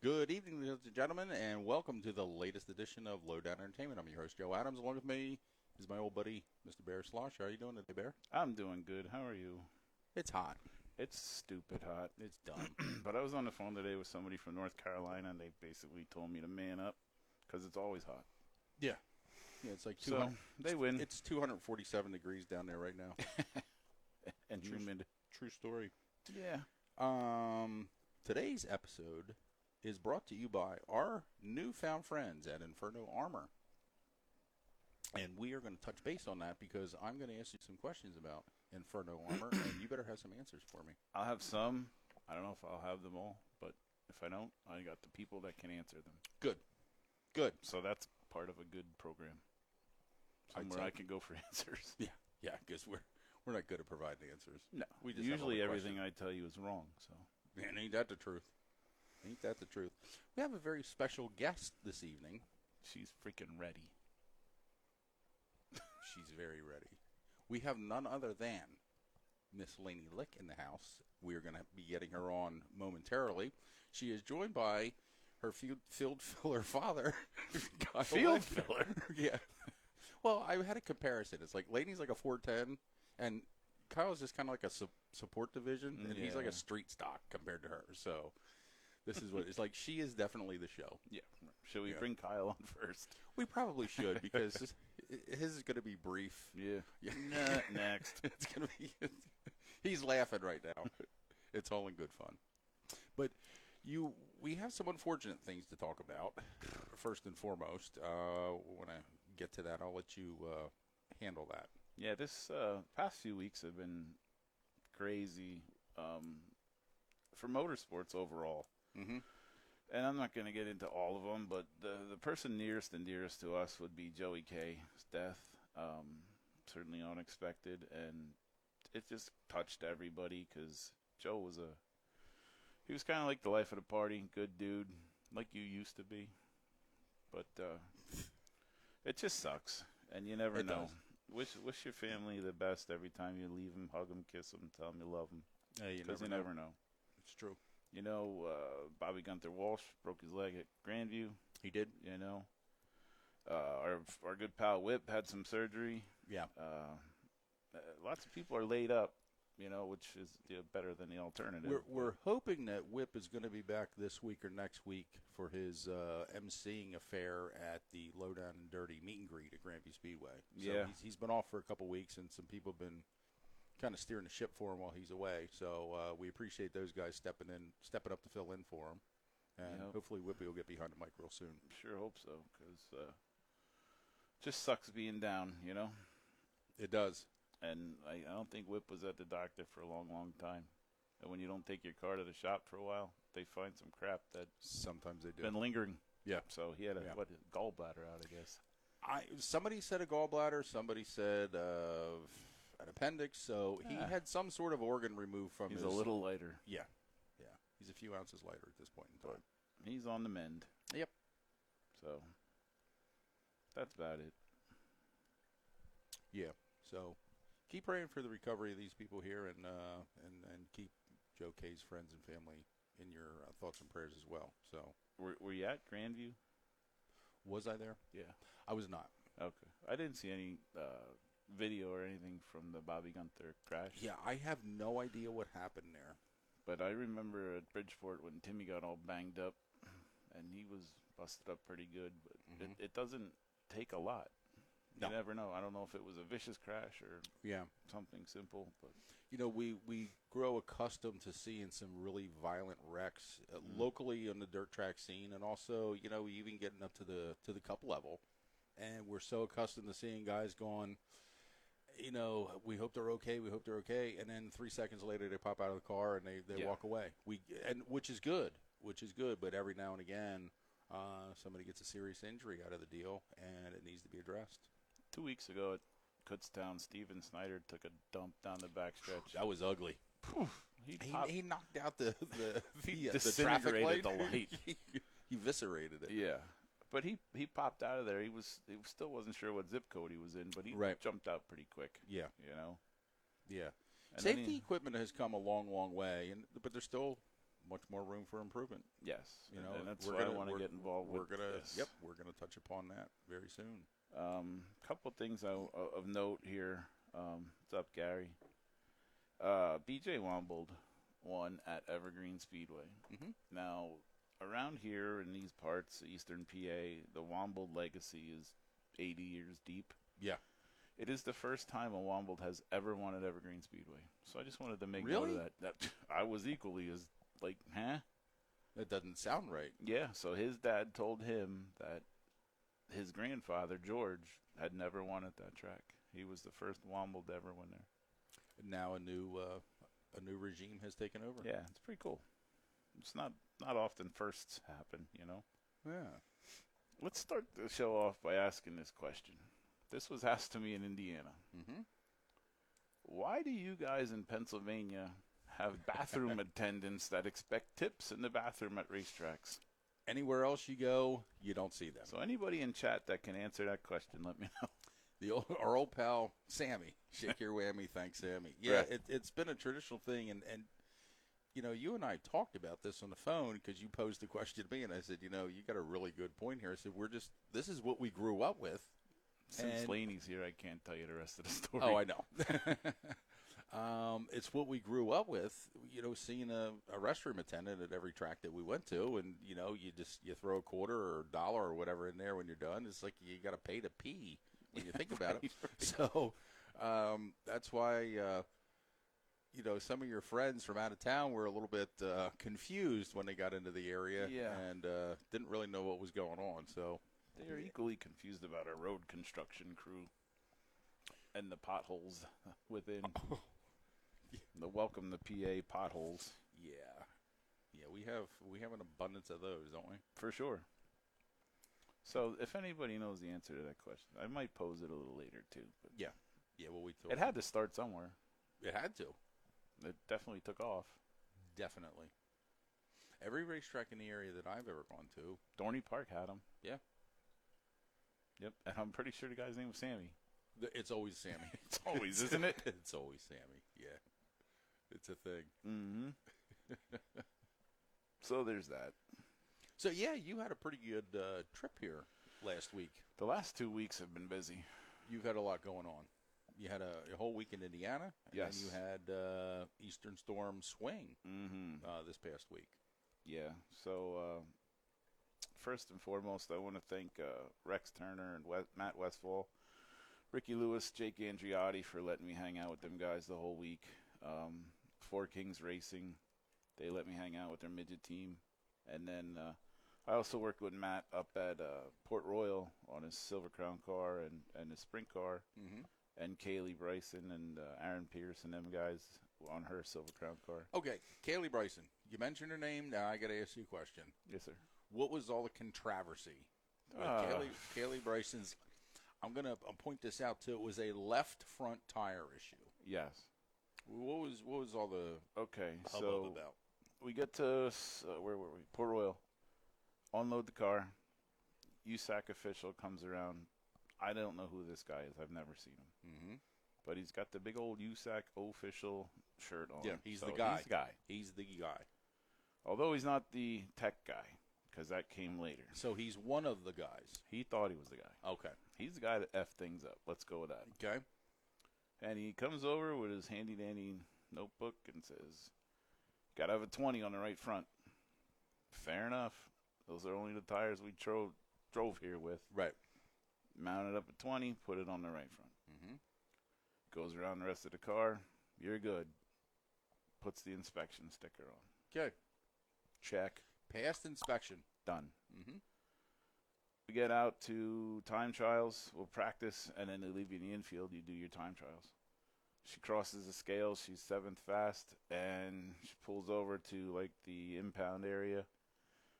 Good evening, ladies and gentlemen, and welcome to the latest edition of Lowdown Entertainment. I'm your host, Joe Adams. Along with me is my old buddy, Mr. Bear Slosh. How are you doing today, Bear? I'm doing good. How are you? It's hot. It's stupid hot. It's dumb. But I was on the phone today with somebody from North Carolina, and they basically told me to man up because it's always hot. Yeah. Yeah, it's like they win. It's 247 degrees down there right now. And humid. True story. Yeah. Today's episode is brought to you by our newfound friends at Inferno Armor. And we are going to touch base on that because I'm going to ask you some questions about Inferno Armor, and you better have some answers for me. I'll have some. I don't know if I'll have them all, but if I don't, I got the people that can answer them. Good. So that's part of a good program. Somewhere I can go for answers. Yeah, because we're not good at providing answers. No. We just usually everything I tell you is wrong. So. Man, ain't that the truth? Ain't that the truth? We have a very special guest this evening. She's freaking ready. She's very ready. We have none other than Miss Laney Lick in the house. We are going to be getting her on momentarily. She is joined by her field filler father. Field filler? Yeah. Well, I had a comparison. It's like Laney's like a 410, and Kyle's just kind of like a support division, and he's like a street stock compared to her. So this is what it's like. She is definitely the show. Yeah. Should we bring Kyle on first? We probably should because his is going to be brief. Yeah. Next. It's going to be. He's laughing right now. It's all in good fun. But we have some unfortunate things to talk about. First and foremost, when I get to that, I'll let you handle that. Yeah, this past few weeks have been crazy for motorsports overall. Mm-hmm. And I'm not going to get into all of them, but the person nearest and dearest to us would be Joey K's death. Certainly unexpected, and it just touched everybody because Joe was he was kind of like the life of the party, good dude, like you used to be. But it just sucks, and you never know. Wish your family the best every time you leave them. Hug them, kiss them, tell them you love them. Because you never know. It's true. You know, Bobby Gunther Walsh broke his leg at Grandview. He did. You know, our good pal Whip had some surgery. Yeah. Lots of people are laid up. You know, which is better than the alternative. We're hoping that Whip is going to be back this week or next week for his emceeing affair at the Lowdown and Dirty meet and greet at Grandview Speedway. So yeah. He's been off for a couple weeks, and some people have been kind of steering the ship for him while he's away. So we appreciate those guys stepping up to fill in for him. And hopefully Whippy will get behind the mic real soon. Sure hope so, because just sucks being down, you know? It does. And I don't think Whip was at the doctor for a long, long time. And when you don't take your car to the shop for a while, they find some crap that sometimes they do. Been lingering. Yeah. So he had a gallbladder out, I guess. Somebody said a gallbladder. Somebody said an appendix. So he had some sort of organ removed from his. He's a little lighter. Yeah. He's a few ounces lighter at this point in time. But he's on the mend. Yep. So that's about it. Yeah. So keep praying for the recovery of these people here, and keep Joe K's friends and family in your thoughts and prayers as well. So were you at Grandview? Was I there? Yeah. I was not. Okay. I didn't see any video or anything from the Bobby Gunther crash. Yeah, I have no idea what happened there. But I remember at Bridgeport when Timmy got all banged up, and he was busted up pretty good. But it doesn't take a lot. You never know. I don't know if it was a vicious crash or something simple. But you know, we grow accustomed to seeing some really violent wrecks locally on the dirt track scene, and also, you know, even getting up to the cup level. And we're so accustomed to seeing guys going, you know, we hope they're okay, and then 3 seconds later they pop out of the car and they walk away. Which is good. But every now and again, somebody gets a serious injury out of the deal, and it needs to be addressed. 2 weeks ago at Kutztown, Steven Snyder took a dump down the backstretch. That was ugly. He knocked out the traffic light. The light. He eviscerated it. Yeah. But he popped out of there. He still wasn't sure what zip code he was in, but he jumped out pretty quick. Yeah. You know? Yeah. And Safety equipment has come a long, long way, but there's still much more room for improvement. Yes, You know, and that's why I want to get involved with this. Yep, we're gonna touch upon that very soon. Couple things of note here. What's up, Gary? BJ Wombold won at Evergreen Speedway. Mm-hmm. Now, around here in these parts, Eastern PA, the Wombold legacy is 80 years deep. Yeah. It is the first time a Wombold has ever won at Evergreen Speedway. So I just wanted to make Really? note of that. I was equally as like, huh? That doesn't sound right. Yeah, so his dad told him that his grandfather, George, had never won at that track. He was the first Wombold to ever win there. Now a new regime has taken over. Yeah, it's pretty cool. It's not often firsts happen, you know. Yeah. Let's start the show off by asking this question. This was asked to me in Indiana. Mm-hmm. Why do you guys in Pennsylvania have bathroom attendants that expect tips in the bathroom at racetracks? Anywhere else you go, you don't see them. So anybody in chat that can answer that question, let me know. Our old pal Sammy, shake your whammy, thanks Sammy. Yeah, Right. it's been a traditional thing, and you know, you and I talked about this on the phone because you posed the question to me, and I said, you know, you got a really good point here. I said, this is what we grew up with. Since Laney's here, I can't tell you the rest of the story. Oh, I know. It's what we grew up with, you know, seeing a restroom attendant at every track that we went to, and you know, you throw a quarter or a dollar or whatever in there when you're done. It's like you got to pay to pee when you think about it. So that's why you know, some of your friends from out of town were a little bit confused when they got into the area, and didn't really know what was going on. So they are equally confused about our road construction crew and the potholes within. The welcome the PA potholes. Yeah, we have an abundance of those, don't we? For sure. So if anybody knows the answer to that question, I might pose it a little later too. But yeah. Well, it had to start somewhere. It had to. It definitely took off. Definitely. Every racetrack in the area that I've ever gone to, Dorney Park had them. Yeah. Yep, and I'm pretty sure the guy's name was Sammy. It's always Sammy. It's always, isn't it? It's always Sammy. Yeah. It's a thing. Mm-hmm. So there's that. So, yeah, you had a pretty good trip here last week. The last 2 weeks have been busy. You've had a lot going on. You had a whole week in Indiana. And Yes. then you had Eastern Storm Swing this past week. Yeah. So first and foremost, I want to thank Rex Turner and Matt Westfall, Ricky Lewis, Jake Andriotti for letting me hang out with them guys the whole week. Four Kings Racing, they let me hang out with their midget team. And then I also worked with Matt up at Port Royal on his Silver Crown car and his sprint car. Mm-hmm. And Kaylee Bryson and Aaron Pierce and them guys on her Silver Crown car. Okay, Kaylee Bryson. You mentioned her name. Now I got to ask you a question. Yes, sir. What was all the controversy with Kaylee Bryson's? I'm going to point this out, too. It was a left front tire issue. Yes. What was all the hubbub about? We get to, where were we? Port Royal. Unload the car. USAC official comes around. I don't know who this guy is. I've never seen him. Mm-hmm. But he's got the big old USAC official shirt on. Yeah, he's the guy. He's the guy. He's the guy. Although he's not the tech guy, because that came later. So he's one of the guys. He thought he was the guy. Okay. He's the guy that F things up. Let's go with that. Okay. And he comes over with his handy-dandy notebook and says, got to have a 20 on the right front. Fair enough. Those are only the tires we drove here with. Right. Mounted up at 20, put it on the right front. Mm-hmm. Goes around the rest of the car. You're good. Puts the inspection sticker on. Okay. Check. Passed inspection. Done. Mm-hmm. We get out to time trials. We'll practice, and then they leave you in the infield. You do your time trials. She crosses the scale. She's 7th fast, and she pulls over to, like, the impound area,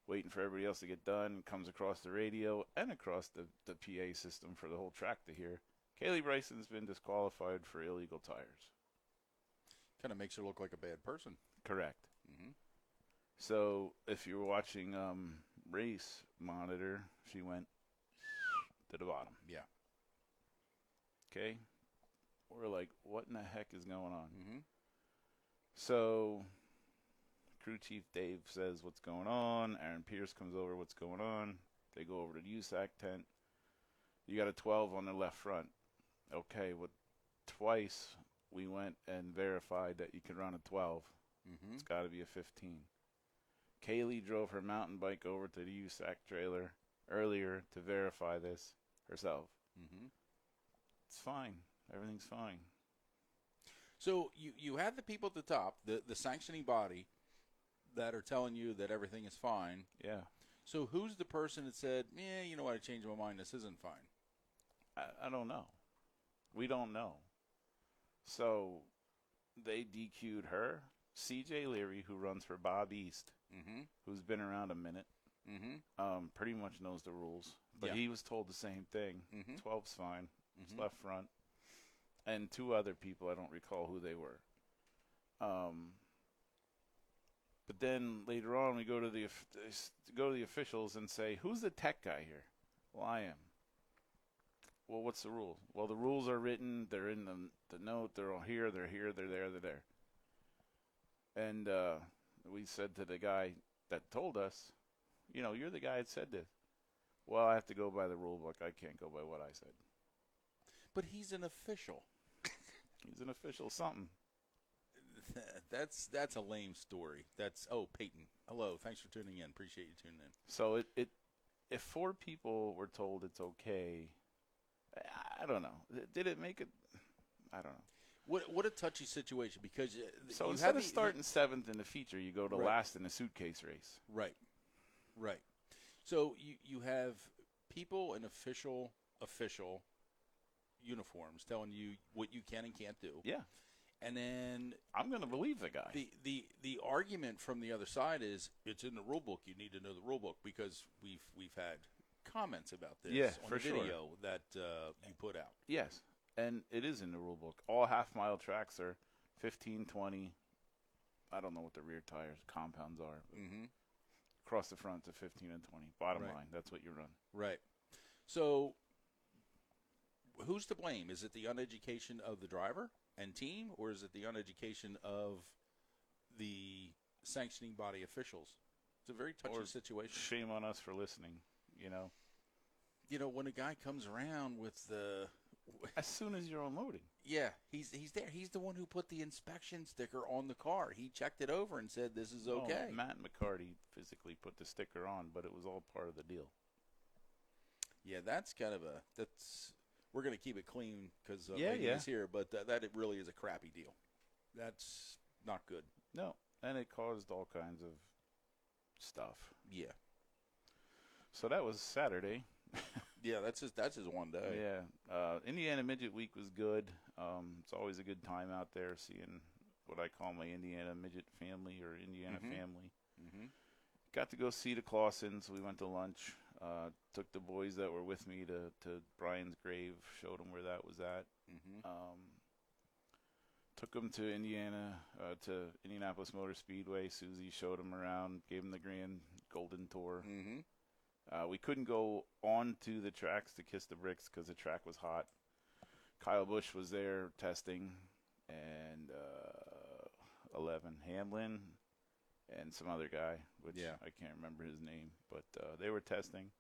waiting for everybody else to get done, comes across the radio and across the PA system for the whole track to hear. Kaylee Bryson's been disqualified for illegal tires. Kind of makes her look like a bad person. Correct. Mm-hmm. So if you were watching race monitor, she went to the bottom. Yeah. Okay? We're like, what in the heck is going on? Mm-hmm. So Crew chief Dave says what's going on. Aaron Pierce comes over, what's going on. They go over to the USAC tent. You got a 12 on the left front. Okay, well, twice we went and verified that you can run a 12. It's got to be a 15. Kaylee drove her mountain bike over to the USAC trailer earlier to verify this herself. It's fine. Everything's fine. So you have the people at the top, the sanctioning body, that are telling you that everything is fine. Yeah. So who's the person that said, you know what, I changed my mind, this isn't fine? I don't know. We don't know. So they DQ'd her. CJ Leary, who runs for Bob East, who's been around a minute, pretty much knows the rules. But he was told the same thing. 12's fine. It's left front. And two other people, I don't recall who they were. But then later on, we go to the officials and say, "Who's the tech guy here?" Well, I am. Well, what's the rules? Well, the rules are written. They're in the note. They're all here. They're here. They're there. They're there. And we said to the guy that told us, you're the guy that said this. Well, I have to go by the rule book. I can't go by what I said. But he's an official. He's an official something. That's a lame story. Peyton. Hello. Thanks for tuning in. Appreciate you tuning in. So if 4 people were told it's okay, I don't know. Did it make it? I don't know. What a touchy situation, because so instead of starting 7th in the feature, you go to last in the suitcase race. Right. So you have people in official uniforms telling you what you can and can't do. Yeah. And then I'm going to believe the guy. The argument from the other side is it's in the rule book. You need to know the rule book, because we've had comments about this on the video that you put out. Yes, and it is in the rule book. All half-mile tracks are 15, 20. I don't know what the rear tires compounds are. But across the front to 15 and 20. Bottom line, that's what you run. Right. So who's to blame? Is it the uneducation of the driver and team, or is it the uneducation of the sanctioning body officials? It's a very touchy situation. Shame on us for listening, when a guy comes around with the... As soon as you're unloading. Yeah, he's there. He's the one who put the inspection sticker on the car. He checked it over and said this is okay. Matt McCarty physically put the sticker on, but it was all part of the deal. Yeah, that's kind of we're going to keep it clean because Laney is here, but that it really is a crappy deal. That's not good. No, and it caused all kinds of stuff. Yeah. So that was Saturday. Yeah, that's just one day. Yeah. Indiana Midget Week was good. It's always a good time out there seeing what I call my Indiana Midget family or Indiana family. Got to go see the Clausens. We went to lunch. Took the boys that were with me to Brian's grave, showed them where that was at. Took them to Indianapolis Motor Speedway. Susie showed them around, gave them the grand golden tour. We couldn't go on to the tracks to kiss the bricks because the track was hot. Kyle Busch was there testing, and 11 Hamlin and some other guy, which I can't remember his name, but they were testing.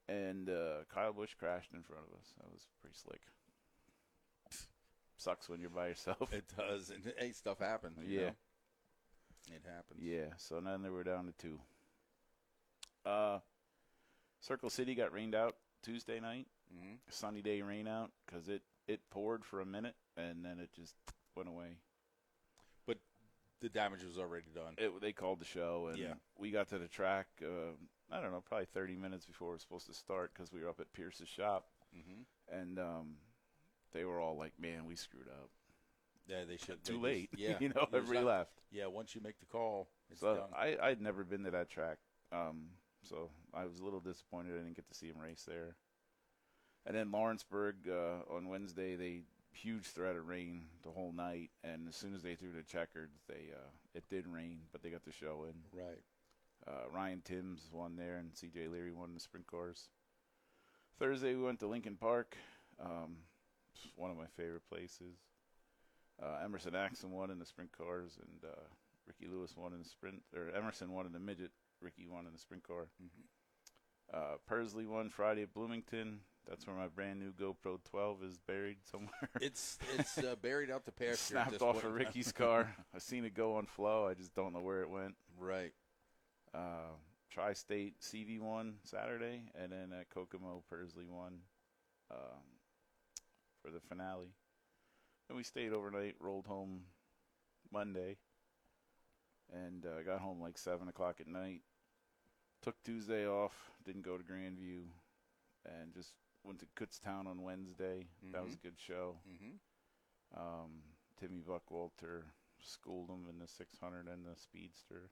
And Kyle Busch crashed in front of us. That was pretty slick. Sucks when you're by yourself. It does. And hey, stuff happens. You know? It happens. Yeah, so then they were down to 2. Circle City got rained out Tuesday night. Sunny day rain out because it poured for a minute, and then it just went away. But the damage was already done. They called the show, and we got to the track, I don't know, probably 30 minutes before we were supposed to start because we were up at Pierce's shop. And they were all like, man, we screwed up. Yeah, they should. Too late. Yeah. Everybody left. Yeah, once you make the call, it's so done. I'd never been to that track. So I was a little disappointed I didn't get to see him race there. And then Lawrenceburg on Wednesday, huge threat of rain the whole night. And as soon as they threw the checkered, it did rain, but they got the show in. Right. Ryan Timms won there, and C.J. Leary won the sprint cars. Thursday, we went to Lincoln Park, one of my favorite places. Emerson Axon won in the sprint cars, and Ricky Lewis won in the sprint, or Emerson won in the midget. Ricky won in the sprint car. Pursley won Friday at Bloomington. That's where my brand new GoPro 12 is buried somewhere. It's buried out the pasture. Snapped off of Ricky's car. I seen it go on flow. I just don't know where it went. Right. Tri-State CV won Saturday, and then at Kokomo, Pursley won for the finale. And we stayed overnight, rolled home Monday, and got home like 7 o'clock at night. Took Tuesday off, didn't go to Grandview, and just went to Kutztown on Wednesday. That was a good show. Timmy Buckwalter schooled him in the 600 and the Speedster.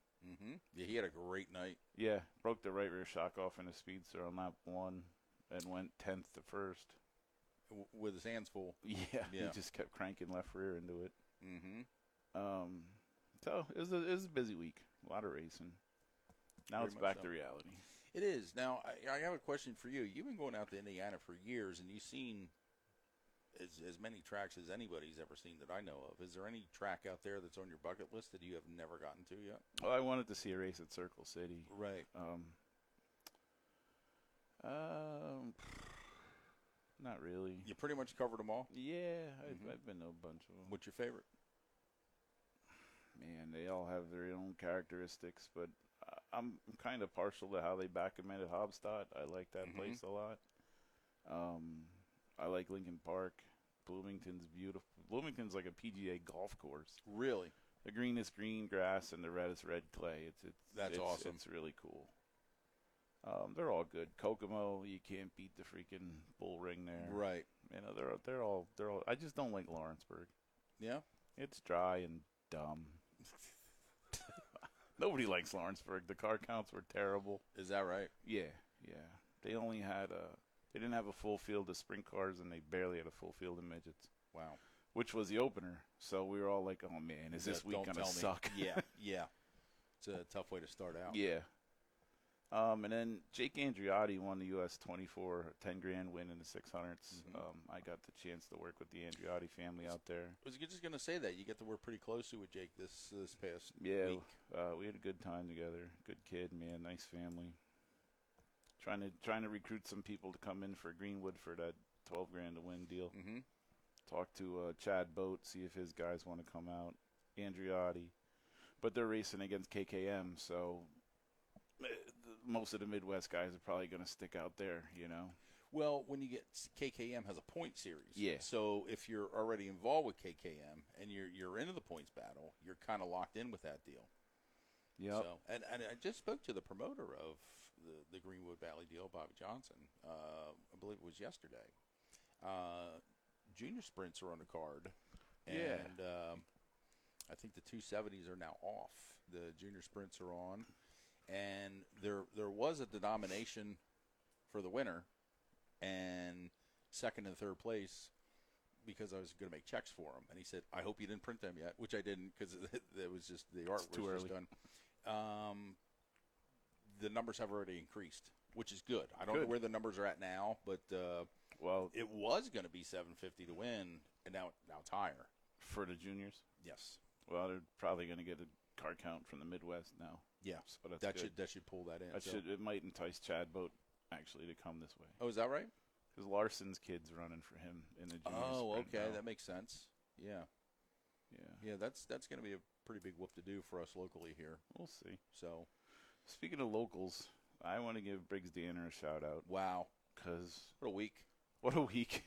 Yeah, he had a great night. Yeah, broke the right rear shock off in the Speedster on lap 1 and went 10th to first. With his hands full. Yeah, he just kept cranking left rear into it. So it was a busy week. A lot of racing. Now it's back to reality. It is. Now, I have a question for you. You've been going out to Indiana for years, and you've seen as many tracks as anybody's ever seen that I know of. Is there any track out there that's on your bucket list that you have never gotten to yet? Well, I wanted to see a race at Circle City. Right. Not really. You pretty much covered them all? Yeah, I've been to a bunch of them. What's your favorite? Man, they all have their own characteristics, but I'm kind of partial to how they back them in at Hobstadt. I like that place a lot. I like Lincoln Park. Bloomington's beautiful. Bloomington's like a PGA golf course. Really? The green is green grass and the red is red clay. That's awesome. It's really cool. They're all good. Kokomo, you can't beat the freaking bull ring there. Right. You know, they're all. I just don't like Lawrenceburg. Yeah. It's dry and dumb. Nobody likes Lawrenceburg. The car counts were terrible. Is that right? Yeah. They only had they didn't have a full field of sprint cars, and they barely had a full field of midgets. Wow. Which was the opener. So we were all like, oh, man, is this week going to suck? Yeah. It's a tough way to start out. Yeah. And then Jake Andriotti won the U.S. 24 10-grand win in the 600s. I got the chance to work with the Andriotti family out there. I was just going to say that. You get to work pretty closely with Jake this past week. We had a good time together. Good kid, man. Nice family. Trying to recruit some people to come in for Greenwood for that 12 grand to win deal. Talk to Chad Boat, see if his guys want to come out. Andriotti. But they're racing against KKM, so most of the Midwest guys are probably going to stick out there, you know. Well, when you get KKM has a point series. Yeah. So if you're already involved with KKM and you're into the points battle, you're kind of locked in with that deal. Yeah. So, and I just spoke to the promoter of the Greenwood Valley deal, Bobby Johnson. I believe it was yesterday. Junior sprints are on the card. And I think the 270s are now off. The junior sprints are on. And there was a denomination for the winner and second and third place because I was going to make checks for him. And he said, I hope you didn't print them yet, which I didn't because it was just the art was just done. The numbers have already increased, which is good. I don't know where the numbers are at now, but well, it was going to be 750 to win, and now it's higher. For the juniors? Yes. Well, they're probably going to get a car count from the Midwest now. Yeah, so that should pull that in. It might entice Chad Boat actually to come this way. Oh, is that right? Because Larson's kid's running for him in the junior sprint okay, now. That makes sense. Yeah. That's going to be a pretty big whoop to do for us locally here. We'll see. So, speaking of locals, I want to give Briggs Danner a shout out. Wow, because what a week!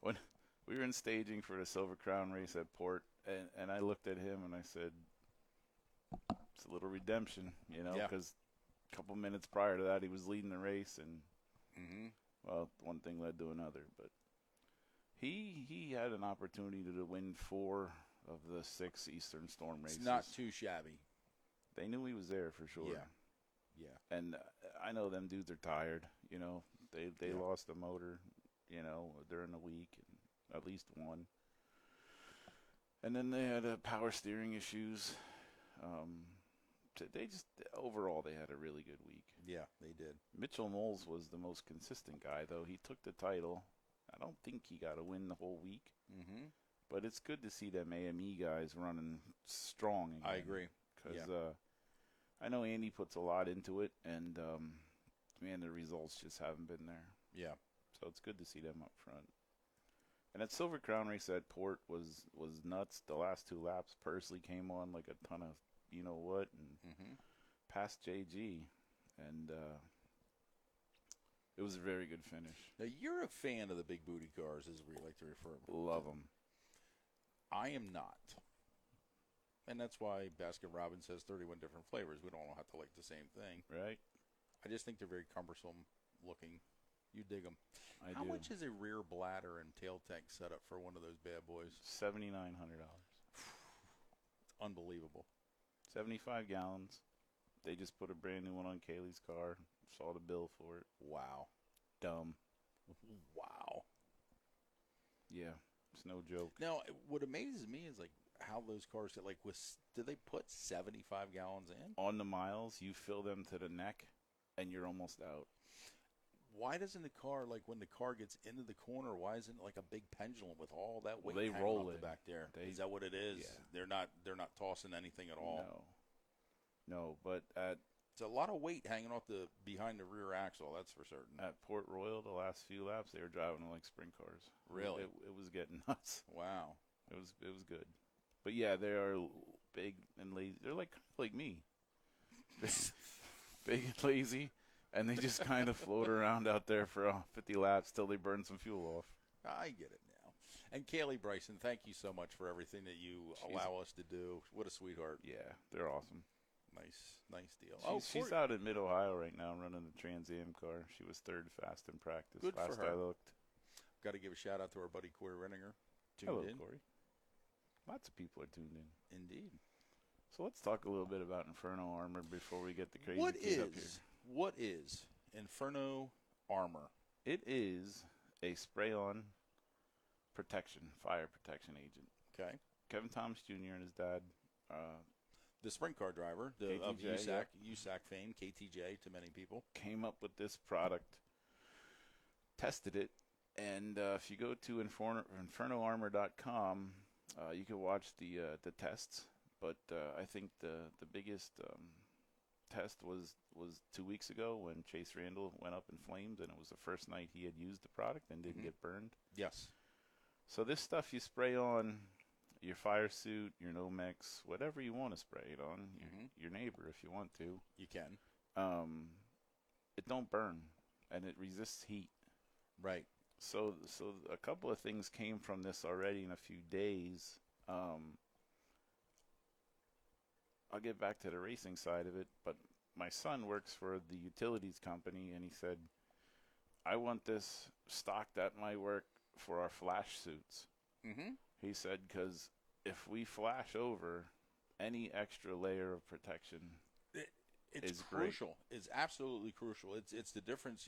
When we were in staging for the Silver Crown race at Port, and I looked at him and I said, it's a little redemption, you know, because a couple minutes prior to that, he was leading the race, and, well, one thing led to another. But he had an opportunity to win 4 of the 6 Eastern Storm races. It's not too shabby. They knew he was there for sure. Yeah. And I know them dudes are tired, you know. They lost a motor, you know, during the week, and at least one. And then they had power steering issues. They just overall they had a really good week. Yeah, they did. Mitchell Knowles was the most consistent guy, though. He took the title. I don't think he got a win the whole week. But it's good to see them AME guys running strong again. I agree. because I know Andy puts a lot into it, and man, the results just haven't been there. Yeah. So it's good to see them up front. And that Silver Crown race at Port was nuts. The last 2 laps, Pursley came on like a ton of you know what and passed JG, and it was a very good finish. Now, you're a fan of the big booty cars, as we like to refer to them. Love them. I am not. And that's why Baskin-Robbins has 31 different flavors. We don't all have to like the same thing. Right. I just think they're very cumbersome looking. You dig them. How do. much is a rear bladder and tail tank setup for one of those bad boys? $7,900. Unbelievable. 75 gallons. They just put a brand new one on Kaylee's car. Saw the bill for it. Wow. Dumb. Wow. Yeah, it's no joke. Now, what amazes me is like how those cars get do they put 75 gallons in? On the miles, you fill them to the neck, and you're almost out. Why doesn't the car, like when the car gets into the corner, why isn't it like a big pendulum with all that weight they hanging roll off it the back there? Is that what it is? Yeah. They're not tossing anything at all. No, but at it's a lot of weight hanging off behind the rear axle. That's for certain. At Port Royal, the last few laps, they were driving like sprint cars. Really? It was getting nuts. Wow. It was good. But yeah, they are big and lazy. They're like me. Big and lazy, and they just kind of float around out there for 50 laps till they burn some fuel off. I get it now. And Kaylee Bryson, thank you so much for everything that you allow us to do. What a sweetheart. Yeah, they're awesome. Nice deal. She's out in Mid-Ohio right now running the Trans Am car. She was 3rd fast in practice. Good last for her. I looked. Got to give a shout-out to our buddy Corey Renninger. Hello, Corey. Lots of people are tuned in. Indeed. So let's talk a little bit about Inferno Armor before we get the crazy kid up here. What is Inferno Armor? It is a spray-on protection, fire protection agent. Okay. Kevin Thomas Jr. and his dad, the sprint car driver of USAC fame, KTJ to many people, came up with this product, tested it, and if you go to infernoarmor.com, you can watch the tests. But I think the biggest test was 2 weeks ago when Chase Randall went up in flames, and it was the first night he had used the product and didn't get burned. Yes. So this stuff you spray on your fire suit, your Nomex, whatever you want to spray it on, your neighbor if you want to. You can. It don't burn, and it resists heat. Right. So a couple of things came from this already in a few days. I'll get back to the racing side of it, but my son works for the utilities company, and he said, I want this stocked at my work for our flash suits. He said, because if we flash over, any extra layer of protection it's crucial. Great. It's absolutely crucial. It's the difference,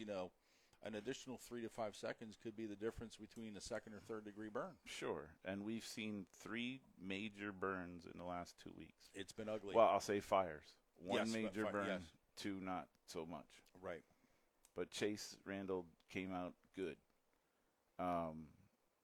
an additional 3 to 5 seconds could be the difference between a second or third degree burn. Sure. And we've seen 3 major burns in the last 2 weeks. It's been ugly. Well, I'll say fires. One major burn, 2 not so much. Right. But Chase Randall came out good.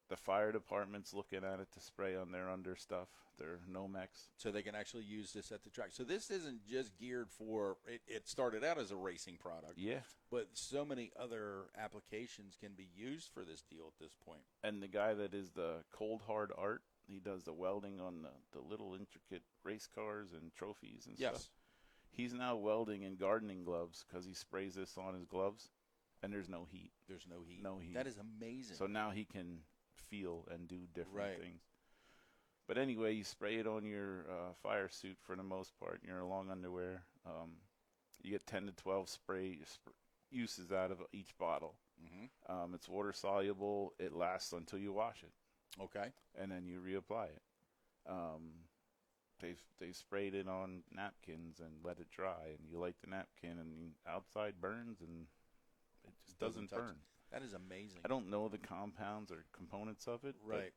The fire department's looking at it to spray on their under stuff, their Nomex. So they can actually use this at the track. So this isn't just geared for, it started out as a racing product. Yeah. But so many other applications can be used for this deal at this point. And the guy that is the cold hard art, he does the welding on the little intricate race cars and trophies and stuff. He's now welding in gardening gloves because he sprays this on his gloves, and there's no heat. There's no heat. No heat. That is amazing. So now he can feel and do different things. But anyway, you spray it on your fire suit for the most part, your long underwear. You get 10 to 12 uses out of each bottle. It's water soluble. It lasts until you wash it. Okay. And then you reapply it. They've sprayed it on napkins and let it dry, and you light the napkin, and the outside burns, and it just doesn't burn. That is amazing. I don't know the compounds or components of it. Right.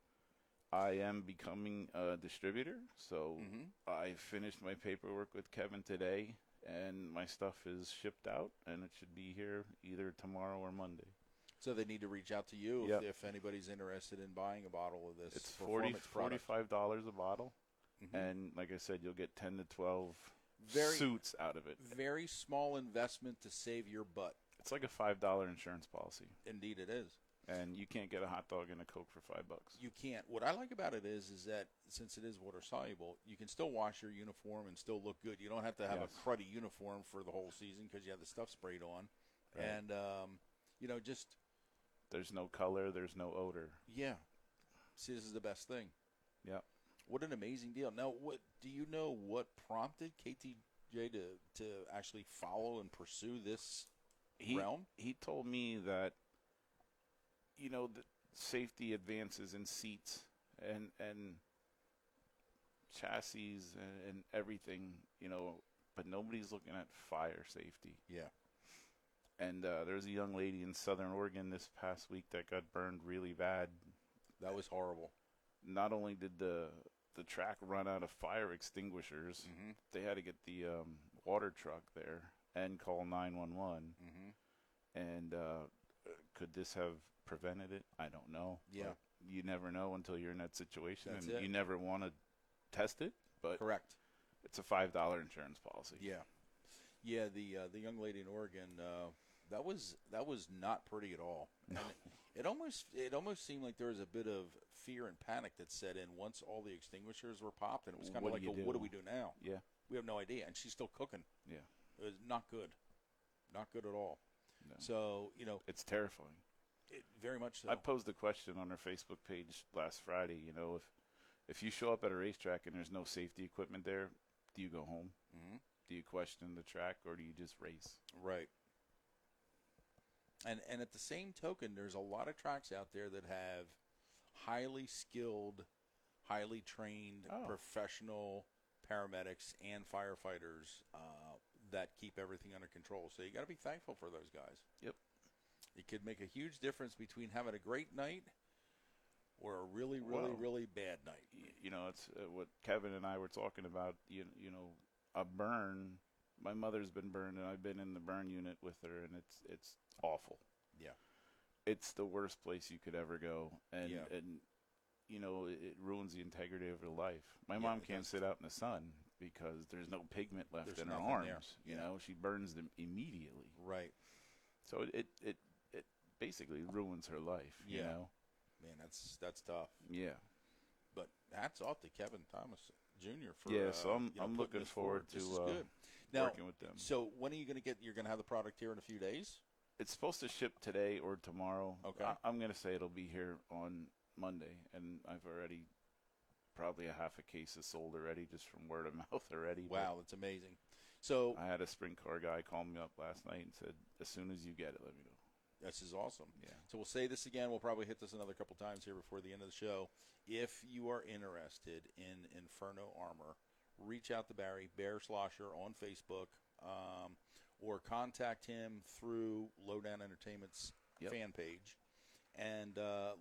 I am becoming a distributor, so I finished my paperwork with Kevin today, and my stuff is shipped out, and it should be here either tomorrow or Monday. So they need to reach out to you if anybody's interested in buying a bottle of this. It's $45 a bottle. and like I said, you'll get 10 to 12 Very suits out of it. very small investment to save your butt. It's like a $5 insurance policy, Indeed, it is. and you can't get a hot dog and a Coke for $5. You can't. What I like about it is that since it is water soluble, you can still wash your uniform and still look good. You don't have to have Yes. a cruddy uniform for the whole season because you have the stuff sprayed on, Right. and just There's no color, there's no odor. yeah. See, this is the best thing. Yeah. What an amazing deal. Now, what do you know? What prompted KTJ to actually follow and pursue this realm? He told me that, the safety advances in seats and chassis and everything, but nobody's looking at fire safety. Yeah. And there's a young lady in Southern Oregon this past week that got burned really bad. That was horrible. Not only did the track run out of fire extinguishers, Mm-hmm. they had to get the water truck there and call 911. Mm-hmm. And could this have prevented it? I don't know. Yeah. But you never know until you're in that situation. That's and it. you never want to test it, but Correct. it's a $5 insurance policy. Yeah. Yeah, the young lady in Oregon, that was not pretty at all. No. And it almost seemed like there was a bit of fear and panic that set in once all the extinguishers were popped, and it was kind of What like, do you do? what do we do now? Yeah. We have no idea, and she's still cooking. Yeah. It was not good, not good at all. No. So It's terrifying. very much so. I posed a question on our Facebook page last Friday. If you show up at a racetrack and there's no safety equipment there, do you go home? Mm-hmm. Do you question the track, or do you just race? Right. And at the same token, there's a lot of tracks out there that have highly skilled, highly trained, professional paramedics and firefighters that keep everything under control. So you got to be thankful for those guys. Yep. It could make a huge difference between having a great night or a really, really, really bad night. It's what Kevin and I were talking about. A burn. My mother's been burned, and I've been in the burn unit with her, and it's awful. Yeah. It's the worst place you could ever go, and Yeah. it ruins the integrity of her life. My mom can't sit out in the sun because there's no pigment left There's in her nothing arms. there. She burns them immediately. Right. So it basically ruins her life. Yeah. Man, that's tough. Yeah. But hats off to Kevin Thomas Jr. for So I'm putting looking this forward This to is good. Now, working with them. So when are you going to get? You're going to have the product here in a few days. It's supposed to ship today or tomorrow. Okay. I'm going to say it'll be here on Monday, and I've already probably a half a case is sold already just from word of mouth already. Wow, that's amazing. So I had a sprint car guy call me up last night and said, as soon as you get it, let me know. this is awesome. Yeah. So we'll say this again. We'll probably hit this another couple times here before the end of the show. If you are interested in Inferno Armor, reach out to Barry Bear Slosher on Facebook, or contact him through Lowdown Entertainment's fan page, and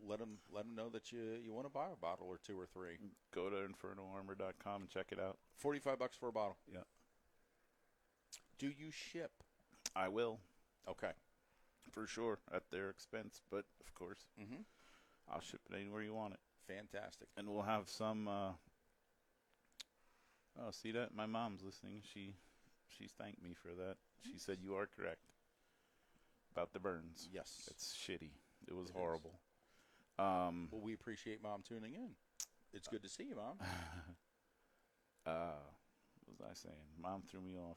let him know that you want to buy a bottle or two or three. Go to infernoarmor.com and check it out. $45 for a bottle. Yeah. Do you ship? I will, Okay. for sure, at their expense, but of course, Mm-hmm. I'll ship it anywhere you want it. Fantastic. And we'll have some. See that? My mom's listening. She's thanked me for that. She said you are correct about the burns. Yes. It's shitty. It was It horrible. Well, we appreciate Mom tuning in. It's good to see you, Mom. What was I saying? Mom threw me off.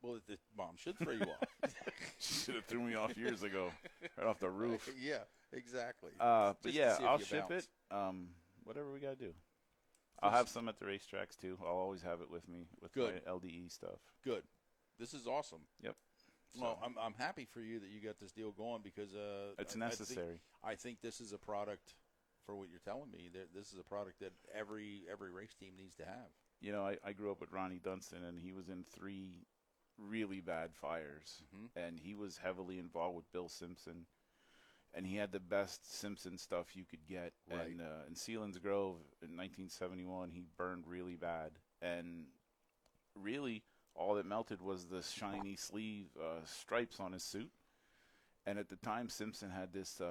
Well, Mom should throw you off. She should have threw me off years ago, right off the roof. Yeah, exactly. But Just to yeah, see if I'll you ship bounce. it. Whatever we gotta do. I'll have some at the racetracks too. I'll always have it with me with Good. my LDE stuff. Good. This is awesome. Yep. Well, So, I'm happy for you that you got this deal going because it's necessary. I think this is a product, for what you're telling me, that this is a product that every race team needs to have. I grew up with Ronnie Dunston, and he was in 3 really bad fires, and he was heavily involved with Bill Simpson, and he had the best Simpson stuff you could get. Right. And in Sealands Grove in 1971, he burned really bad, and really all that melted was the shiny sleeve stripes on his suit. And at the time, Simpson had this,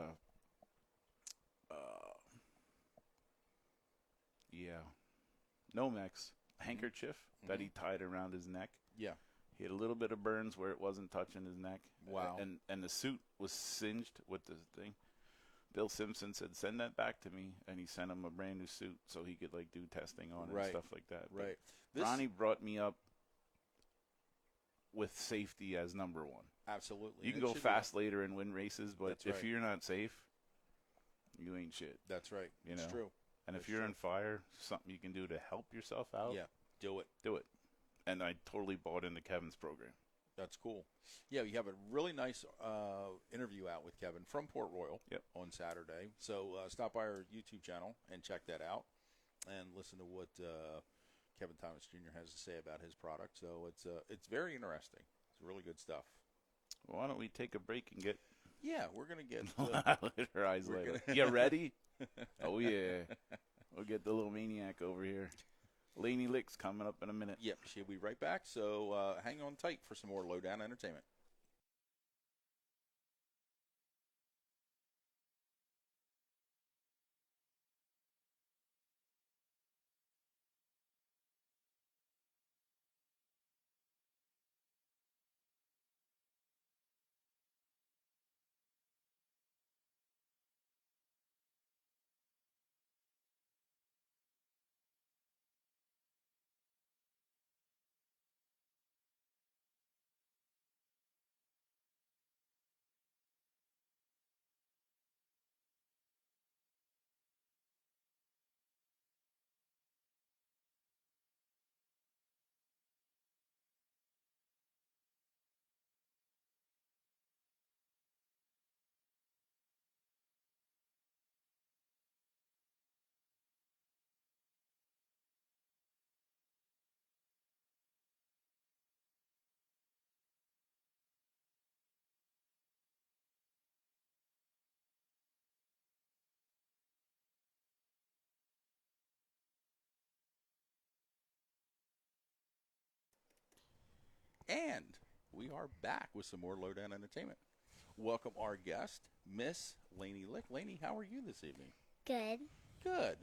Nomex handkerchief that he tied around his neck. Yeah. He had a little bit of burns where it wasn't touching his neck. Wow. And the suit was singed with the thing. Bill Simpson said, "Send that back to me," and he sent him a brand new suit so he could like do testing on it and stuff like that. Right. Ronnie brought me up with safety as number one. Absolutely. You can go fast later and win races, but if you're not safe, you ain't shit. That's right. You know? It's true. And if you're on fire, something you can do to help yourself out. Yeah. Do it. Do it. And I totally bought into Kevin's program. That's cool. Yeah, you have a really nice interview out with Kevin from Port Royal on Saturday. So stop by our YouTube channel and check that out and listen to what Kevin Thomas Jr. has to say about his product. So it's very interesting. It's really good stuff. Well, why don't we take a break and get... Yeah, we're going to get... her eyes later. You ready? Oh, yeah. We'll get the little maniac over here. Laney Lick's coming up in a minute. Yep, she'll be right back. So hang on tight for some more Lowdown Entertainment. And we are back with some more Lowdown Entertainment. Welcome our guest, Miss Laney Lick. Laney, how are you this evening? Good. Good.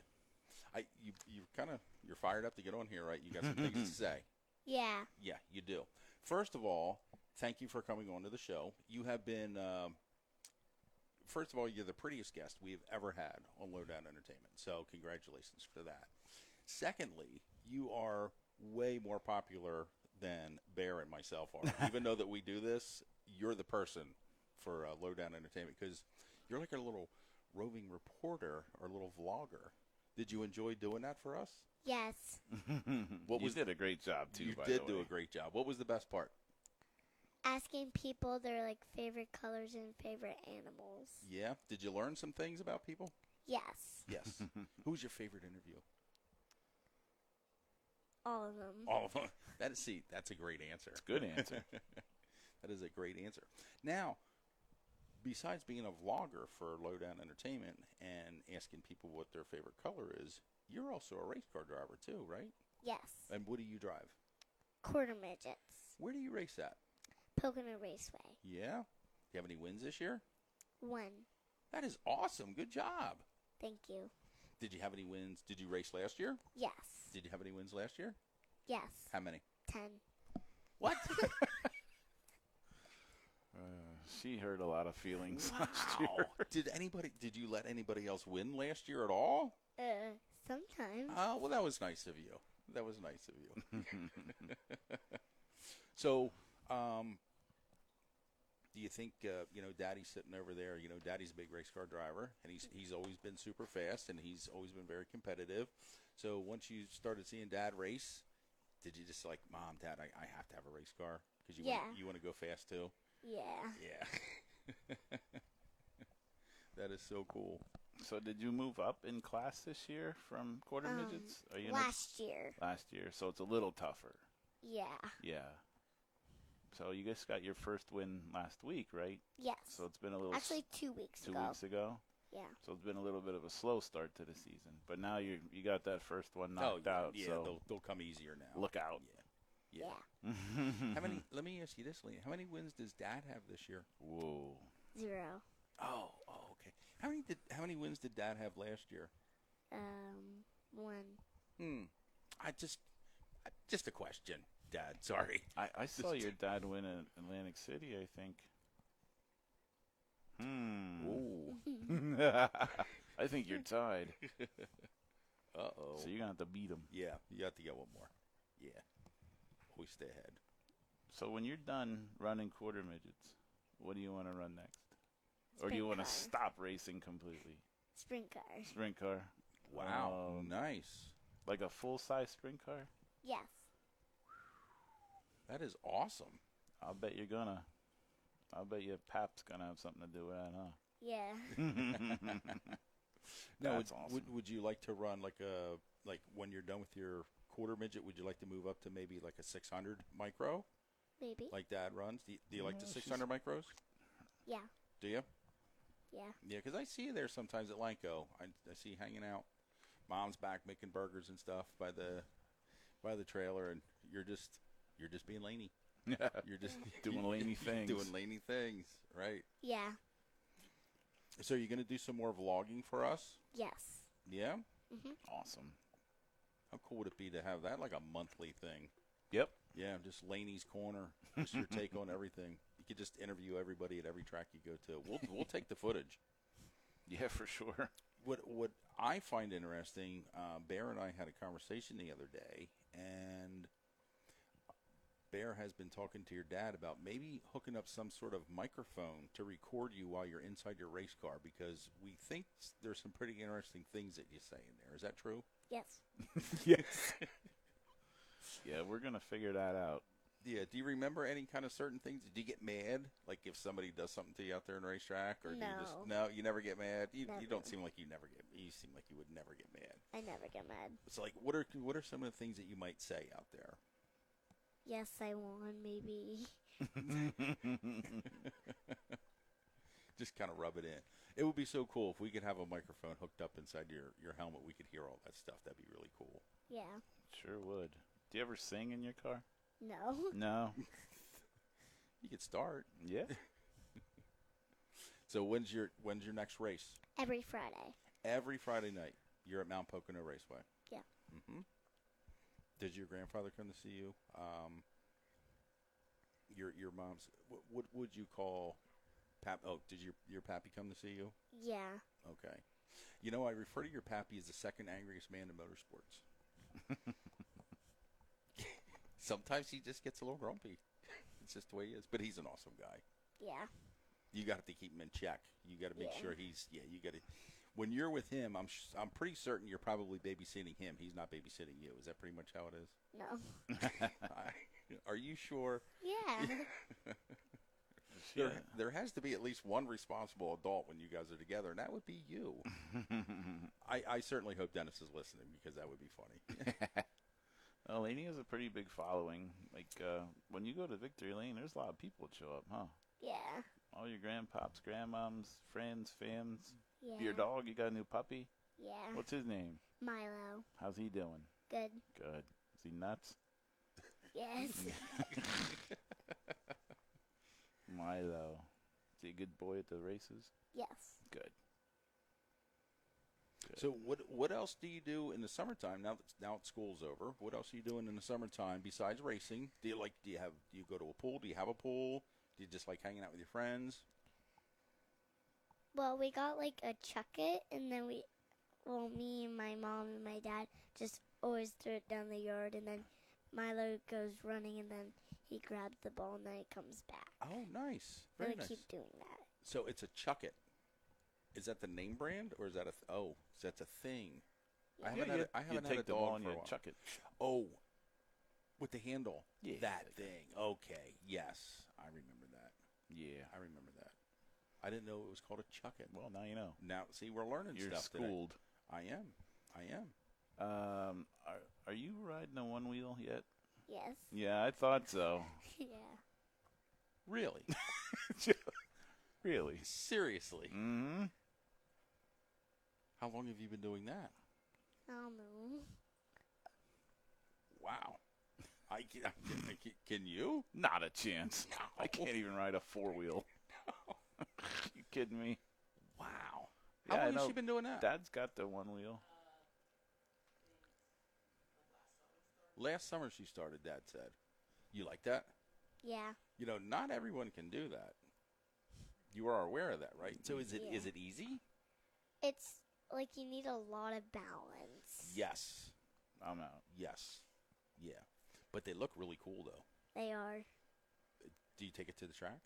You're fired up to get on here, right? You got some things to say. Yeah. Yeah, you do. First of all, thank you for coming on to the show. You have been, first of all, you're the prettiest guest we have ever had on Lowdown Entertainment. So congratulations for that. Secondly, you are way more popular than Bear and myself are. Even though that we do this, you're the person for Lowdown Entertainment because you're like a little roving reporter or a little vlogger. Did you enjoy doing that for us? Yes. You did a great job, too, You by the did way. do a great job. What was the best part? Asking people their like favorite colors and favorite animals. Yeah. Did you learn some things about people? Yes. Yes. Who's your favorite interview? All of them. All of them. That's a great answer. It's a good answer. That is a great answer. Now, besides being a vlogger for Lowdown Entertainment and asking people what their favorite color is, you're also a race car driver too, right? Yes. And what do you drive? Quarter midgets. Where do you race at? Pocono Raceway. Yeah? Do you have any wins this year? 1. That is awesome. Good job. Thank you. Did you have any wins? Did you race last year? Yes. Did you have any wins last year? Yes. How many? 10. What? She hurt a lot of feelings last Wow. year. Did you let anybody else win last year at all? Sometimes. Oh, well, that was nice of you. That was nice of you. So, do you think, Daddy's sitting over there, Daddy's a big race car driver, and he's always been super fast, and he's always been very competitive. So once you started seeing Dad race, did you just like, Mom, Dad, I have to have a race car? Because you want to go fast too? Yeah. Yeah. That is so cool. So did you move up in class this year from quarter midgets? Are you last year. Last year, so it's a little tougher. Yeah. Yeah. So you guys got your first win last week, right? Yes. So it's been a little... Actually, 2 weeks ago. 2 weeks ago? Yeah. So it's been a little bit of a slow start to the season. But now you got that first one knocked out. Yeah, so they'll come easier now. look out. Yeah. How many? Let me ask you this, Lena. How many wins does Dad have this year? Whoa. 0. Oh, okay. How many wins did Dad have last year? 1. Just a question, Dad. Sorry. I saw your dad win at Atlantic City, I think. Ooh. I think you're tied. Uh-oh. So you're going to have to beat him. Yeah, you have to get one more. Yeah. Always stay ahead. So when you're done running quarter midgets, what do you want to run next? Or do you Sprint want to car. stop racing completely? Sprint car. Sprint car. Wow. Nice. Like a full-size sprint car? Yes. That is awesome. I'll bet you're going to. I'll bet your pap's going to have something to do with that, huh? Yeah. Now, That's awesome. would you like to run like when you're done with your quarter midget, would you like to move up to maybe like a 600 micro Maybe. like Dad runs? Do you like the Yeah, 600 micros? Yeah. Do you? Yeah. Yeah, because I see you there sometimes at Lanco. I see you hanging out. Mom's back making burgers and stuff by the trailer, and you're just being Laney. You're just Doing Laney things. Doing Laney things, right? Yeah. So you're gonna do some more vlogging for us? Yes. Yeah. Awesome. How cool would it be to have that like a monthly thing? Yep. Yeah, just Laney's Corner. Just your take on everything. You could just interview everybody at every track you go to. We'll take the footage. Yeah, for sure. What I find interesting, Bear and I had a conversation the other day, and Bear has been talking to your dad about maybe hooking up some sort of microphone to record you while you're inside your race car, because we think there's some pretty interesting things that you say in there. Is that true? Yes. Yes. Yeah, we're going to figure that out. Yeah. Do you remember any kind of certain things? Do you get mad, like if somebody does something to you out there in the racetrack, or do you just you never get mad? You Never. don't seem like you never get. You seem like you would never get mad. I never get mad. So, like, what are some of the things that you might say out there? Yes, I won, maybe. Just kind of rub it in. It would be so cool if we could have a microphone hooked up inside your helmet. We could hear all that stuff. That'd be really cool. Yeah. Sure would. Do you ever sing in your car? No. No. You could start. Yeah. So when's your next race? Every Friday. Every Friday night. You're at Mount Pocono Raceway. Yeah. Mm-hmm. Did your grandfather come to see you? Your mom's. What would you call? Did your pappy come to see you? Yeah. Okay. You know, I refer to your pappy as the second angriest man in motorsports. Sometimes he just gets a little grumpy. It's just the way he is. But he's an awesome guy. Yeah. You got to keep him in check. You got to make Yeah. sure he's. Yeah, you got to. When you're with him, I'm pretty certain you're probably babysitting him. He's not babysitting you. Is that pretty much how it is? No. Are you sure? Yeah. There has to be at least one responsible adult when you guys are together, and that would be you. I certainly hope Dennis is listening, because that would be funny. Well, Laney has a pretty big following. Like, when you go to Victory Lane, there's a lot of people that show up, huh? Yeah. All your grandpops, grandmoms, friends, fams. Yeah. Your dog, you got a new puppy? Yeah. What's his name? Milo. How's he doing? Good. Good. Is he nuts? Yes. Milo. Is he a good boy at the races? Yes. Good. So what else do you do in the summertime now that school's over? What else are you doing in the summertime besides racing? Do you go to a pool? Do you have a pool? Do you just like hanging out with your friends? Well, we got like a chucket, and then me and my mom and my dad just always threw it down the yard, and then Milo goes running, and then he grabs the ball, and then he comes back. Oh, nice. Very And we nice. keep doing that. So it's a chucket. Is that the name brand, or is that that's a thing? I haven't had you a take the dog ball and for a you while. chuck it. Oh, with the handle. Yeah, That like thing. Okay. Yes, I remember that. Yeah. I remember that. I didn't know it was called a chucket. Well, now you know. Now, see, we're learning You're stuff today. schooled. I am. Are you riding a one wheel yet? Yes. Yeah, I thought so. Yeah. Really? Really? Seriously? Mm-hmm. How long have you been doing that? I don't know. Wow. Can you? Not a chance. No. I can't even ride a four wheel. You kidding me? Wow. Yeah, How I long has know. she been doing that? Dad's got the one wheel. Last summer she started, Dad said. You like that? Yeah. You know, not everyone can do that. You are aware of that, right? So is Yeah. it easy? It's like you need a lot of balance. Yes. I'm out. Yes. Yeah. But they look really cool, though. They are. Do you take it to the track?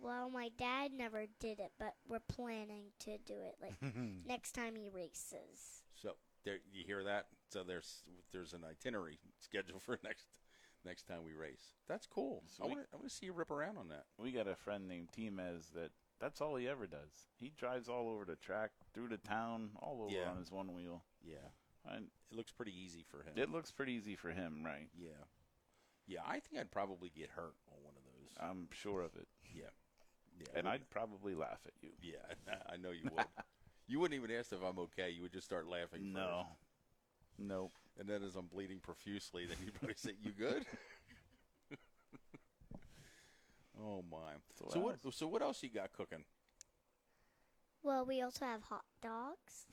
Well, my dad never did it, but we're planning to do it like next time he races. So there, you hear that? So there's an itinerary scheduled for next time we race. That's cool. So I want to see you rip around on that. We got a friend named Timez that's all he ever does. He drives all over the track, through the town, all over Yeah. on his one wheel. Yeah. And It looks pretty easy for him. it looks pretty easy for him, right? Yeah. Yeah, I think I'd probably get hurt on one of those. I'm sure of it. Yeah. Yeah. And I'd probably laugh at you. Yeah, I know you would. You wouldn't even ask if I'm okay. You would just start laughing No. first. Nope. And then as I'm bleeding profusely, then you'd probably say, "You good?" Oh my. So what else you got cooking? Well, we also have hot dogs.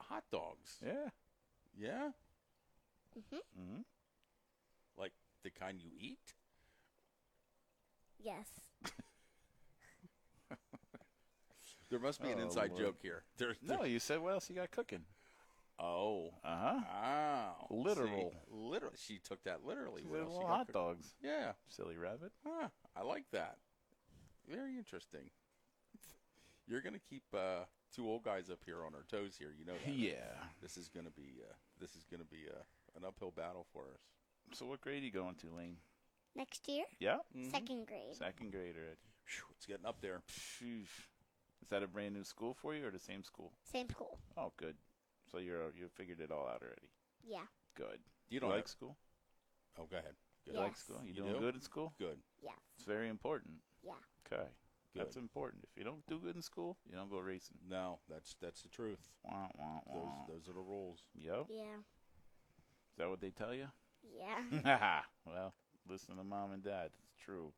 Hot dogs. Yeah. Yeah? Mm-hmm. Like the kind you eat? Yes. There must be an Oh, inside Lord. joke here. No, you said what else you got cooking? Oh. Uh-huh. Wow. Literal. See, literal. She took that literally. She What said, else well, you got hot cooking? dogs. Yeah. Silly rabbit. Huh. I like that. Very interesting. You're gonna keep two old guys up here on our toes here. You know that. Yeah. This is gonna be an uphill battle for us. So what grade are you going to, Lane? Next year, Yeah? Mhm. second grade. Second grade already. Phew, it's getting up there. Sheesh. Is that a brand new school for you or the same school? Same school. Oh, good. So you figured it all out already. Yeah. Good. You You don't like have- school? Oh, go ahead. Good. You like Yes. school? You You doing do? good in school? Good. Yes. It's very important. Yeah. Okay. Good. That's important. If you don't do good in school, you don't go racing. No, that's the truth. Wah, wah, wah. Those are the rules. Yep. Yeah. Is that what they tell you? Yeah. Well, listen to mom and dad. It's true.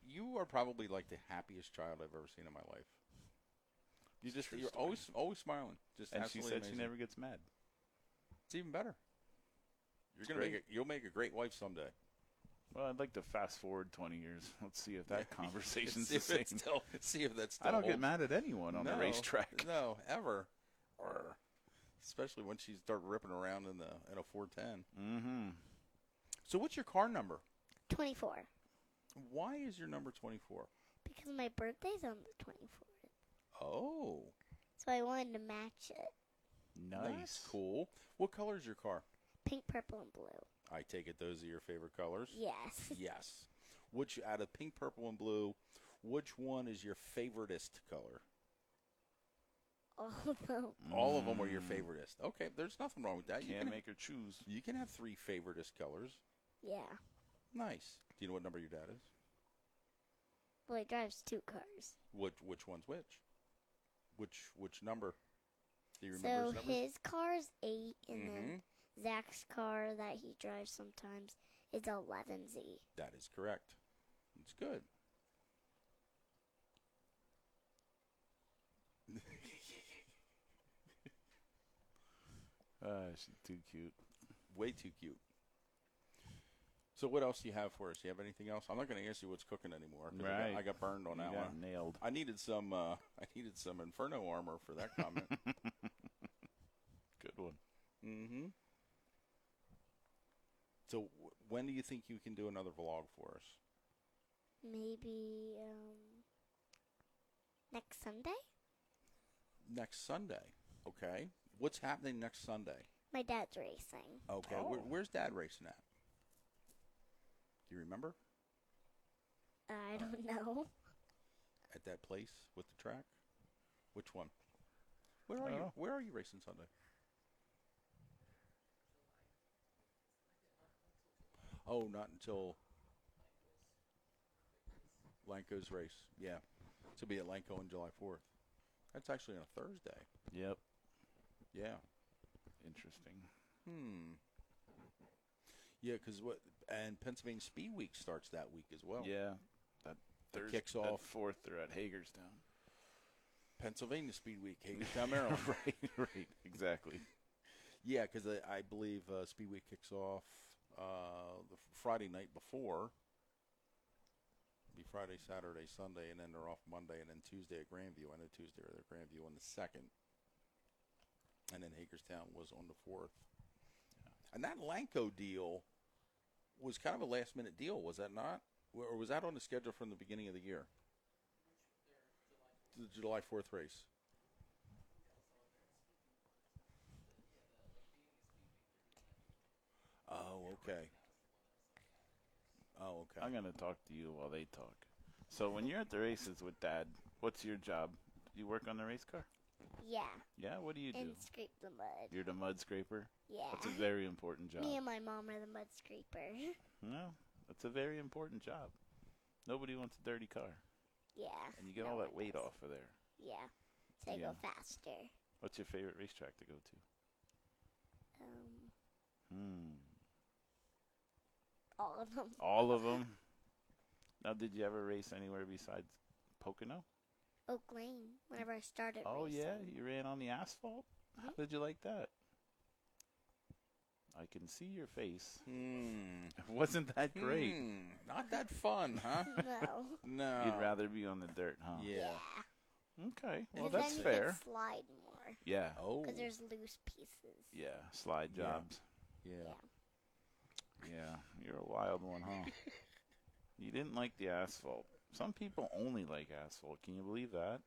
You are probably like the happiest child I've ever seen in my life. It's a true You're story. always smiling. Just And she absolutely said amazing. she never gets mad. It's even better. It's great. You'll make a great wife someday. Well, I'd like to fast forward 20 years. Let's see if that conversation's see the if same. it's still, see if that's still I don't get holds. mad at anyone on the racetrack. No, ever. Or especially when she started ripping around in a 410. Mm-hmm. So what's your car number? 24. Why is your number 24? Because my birthday's on the 24th. Oh, So I wanted to match it. Nice. that's cool. What color is your car? Pink, purple, and blue. I take it those are your favorite colors? Yes. Yes. Which, out of pink, purple, and blue, which one is your favoritist color? All of them. All of them are your favoritist. Okay, there's nothing wrong with that. Can't make her choose. You can have three favoritist colors. Yeah. Nice. Do you know what number your dad is? Well, he drives 2 cars. Which one's which? Which number? Do you remember So his numbers? his car's 8, and Mhm. then Zach's car that he drives sometimes is 11Z. That is correct. It's good. She's too cute. Way too cute. So what else do you have for us? Do you have anything else? I'm not going to ask you what's cooking anymore. 'Cause Right. I got burned on You that got one. nailed. I needed some Inferno armor for that comment. Good one. Mm-hmm. So when do you think you can do another vlog for us? Maybe next Sunday? Next Sunday. Okay. What's happening next Sunday? My dad's racing. Okay. Oh. Where's Dad racing at? Do you remember? I don't know. At that place with the track? Which one? Where are you? Oh. Where are you racing Sunday? Oh, not until Lanco's race. Yeah. To be at Lanco on July 4th. That's actually on a Thursday. Yep. Yeah. Interesting. Yeah, because and Pennsylvania Speed Week starts that week as well. Yeah. That It Thursday, kicks off. 4th, they're at Hagerstown. Pennsylvania Speed Week, Hagerstown, Maryland. right. Exactly. Yeah, because I believe Speedway kicks off the Friday night before. It'll be Friday, Saturday, Sunday, and then they're off Monday, and then Tuesday at Grandview. I know Tuesday they're at Grandview on the 2nd. And then Hagerstown was on the 4th. And that Lanco deal was kind of a last-minute deal, was that not? Or was that on the schedule from the beginning of the year? The July 4th race. Oh, okay. Oh, okay. I'm going to talk to you while they talk. So when you're at the races with Dad, what's your job? You work on the race car? Yeah. Yeah, what do you do? And scrape the mud. You're the mud scraper? Yeah. That's a very important job. Me and my mom are the mud scraper. No, that's a very important job. Nobody wants a dirty car. Yeah. And you get no all that one weight does. off of there. Yeah. So I Yeah. go faster. What's your favorite racetrack to go to? All of them. All of them? Now, did you ever race anywhere besides Pocono? Oak Lane. Whenever I started Oh, racing. yeah? You ran on the asphalt? How did you like that? I can see your face. Wasn't that great? Not that fun, huh? No. No. You'd rather be on the dirt, huh? Yeah. Okay, well, Because that's then fair. you can slide more. Yeah. Oh. Because there's loose pieces. Yeah, slide Yeah. jobs. Yeah. Yeah, you're a wild one, huh? You didn't like the asphalt. Some people only like asphalt. Can you believe that?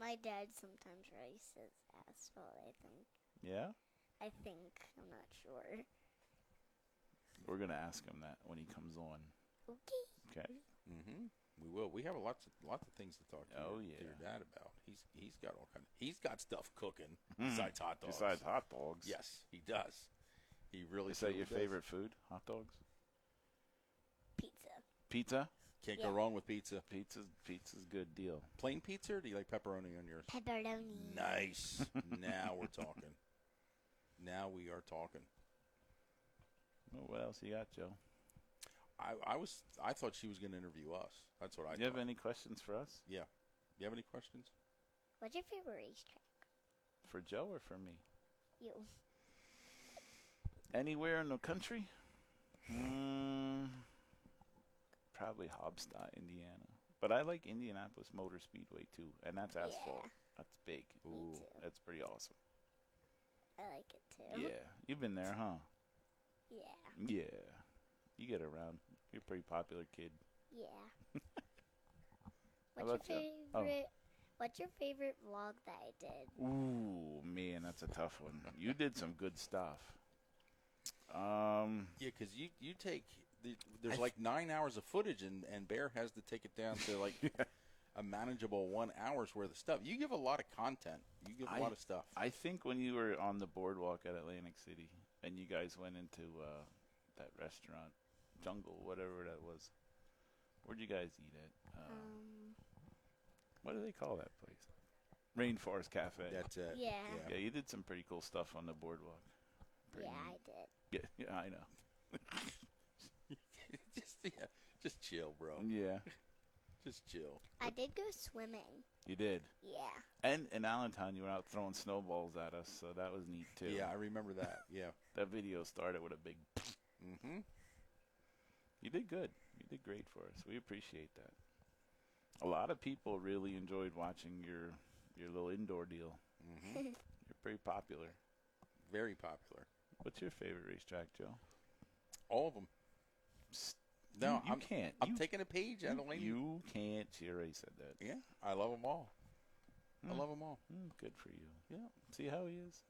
My dad sometimes races asphalt, I think. Yeah? I think. I'm not sure. We're going to ask him that when he comes on. Okay. Okay? We will. We have lots of things to talk to, Oh, to yeah. your dad about. He's got all kind. He's got stuff cooking besides hot dogs. Besides hot dogs. Yes, he does. He really. Is that your does. favorite food? Hot dogs? Pizza. Pizza? Can't go Yeah. wrong with pizza. Pizza's a good deal. Plain pizza, or do you like pepperoni on yours? Pepperoni. Nice. Now we're talking. Now we are talking. Well, what else you got, Joe? I thought she was going to interview us. That's what I Do you thought. have any questions for us? Yeah. You have any questions? What's your favorite racetrack? For Joe or for me? You. Anywhere in the country? Probably Hobstadt, Indiana. But I like Indianapolis Motor Speedway, too. And that's asphalt. Yeah. That's big. Me too. That's pretty awesome. I like it too. Yeah. You've been there, huh? Yeah. Yeah. You get around. You're a pretty popular kid. Yeah. How What's your about you? favorite? What's your favorite vlog that I did? Ooh, man, that's a tough one. You did some good stuff. Yeah, because you take there's like 9 hours of footage, and Bear has to take it down to like a manageable 1 hour's worth of stuff. You give a lot of content. You give a lot of stuff. I think when you were on the boardwalk at Atlantic City and you guys went into that restaurant, Jungle, whatever that was, where'd you guys eat at? What do they call that place? Rainforest Cafe. That's it. Yeah. Yeah, you did some pretty cool stuff on the boardwalk. Pretty Yeah, neat. I did. Yeah, I know. Just chill, bro. Yeah, Just chill. I did go swimming. you did. Yeah. And in Allentown, you were out throwing snowballs at us, so that was neat, too. Yeah, I remember that. Yeah. That video started with a big... Mm-hmm. You did good. You did great for us. We appreciate that. A lot of people really enjoyed watching your little indoor deal. Mm-hmm. You're pretty popular. Very popular. What's your favorite racetrack, Joe? All of them. No, you can't. I'm taking a page out of Laney. You can't. She already said that. Yeah, I love them all. I love them all. Good for you. Yeah. See how he is?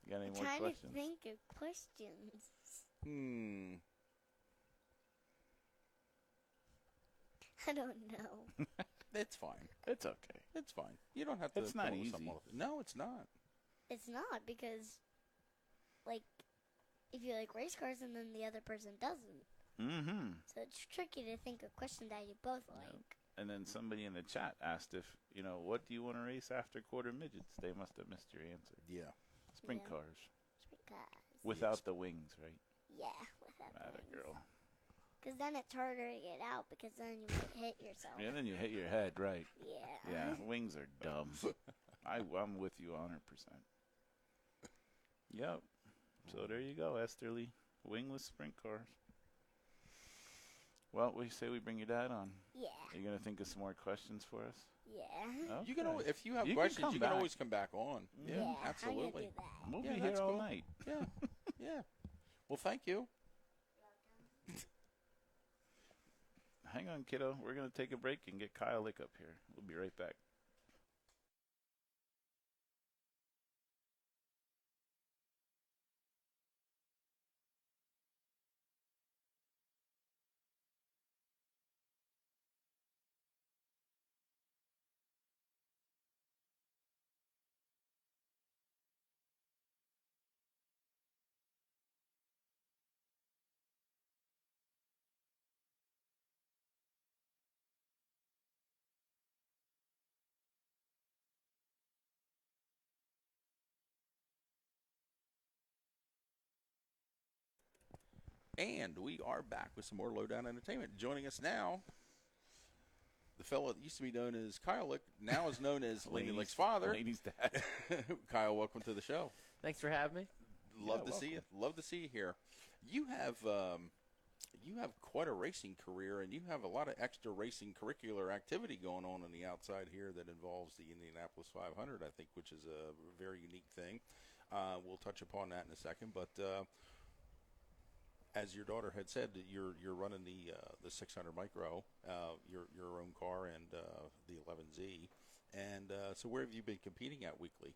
You got any I'm more trying questions? to think of questions. I don't know. It's fine. It's okay. It's fine. You don't have to. It's not come up with easy. something else. No, it's not. It's not because, like, if you like race cars and then the other person doesn't. Mm-hmm. So it's tricky to think of questions that you both like. And then somebody in the chat asked if, what do you want to race after quarter midgets? They must have missed your answer. Yeah. Sprint Yeah. cars. Because, Without the wings, right? yeah, without Atta wings. girl. Because then it's harder to get out because then you might hit yourself. Yeah, then you hit your head, right? Yeah. Yeah, wings are dumb. I'm with you 100%. Yep. So there you go, Esterly. Wingless sprint cars. Well, we say we bring your dad on. Yeah. Are you going to think of some more questions for us? Yeah. You can always, if you have You can questions, come you back. can always come back on. Yeah, I'm absolutely. gonna do that. We'll Yeah, be that's here all cool. night. Yeah, yeah. Well, thank you. Hang on, kiddo. We're going to take a break and get Kyle Lick up here. We'll be right back. And we are back with some more Lowdown Entertainment. Joining us now, the fellow that used to be known as Kyle Lick, now is known as Laney Lick's father. Laney's dad. Kyle, welcome to the show. Thanks for having me. Love to see you. Love to see you here. You have quite a racing career, and you have a lot of extra racing curricular activity going on the outside here that involves the Indianapolis 500, I think, which is a very unique thing. We'll touch upon that in a second, but as your daughter had said, you're running the 600 micro, your own car, and the 11Z, and so where have you been competing at weekly?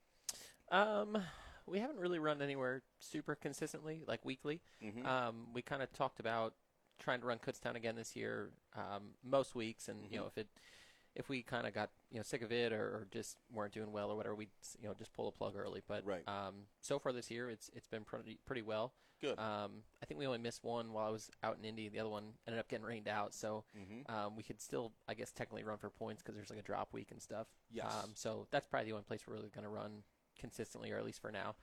We haven't really run anywhere super consistently, like weekly. Mm-hmm. We kind of talked about trying to run Kutztown again this year, most weeks, and if we kind of got sick of it or just weren't doing well or whatever, we'd just pull the plug early. But Right. So far this year, it's been pretty well. Good. I think we only missed one while I was out in Indy. The other one ended up getting rained out, so Mm-hmm. we could still, I guess, technically run for points because there's like a drop week and stuff. Yes. So that's probably the only place we're really going to run consistently, or at least for now.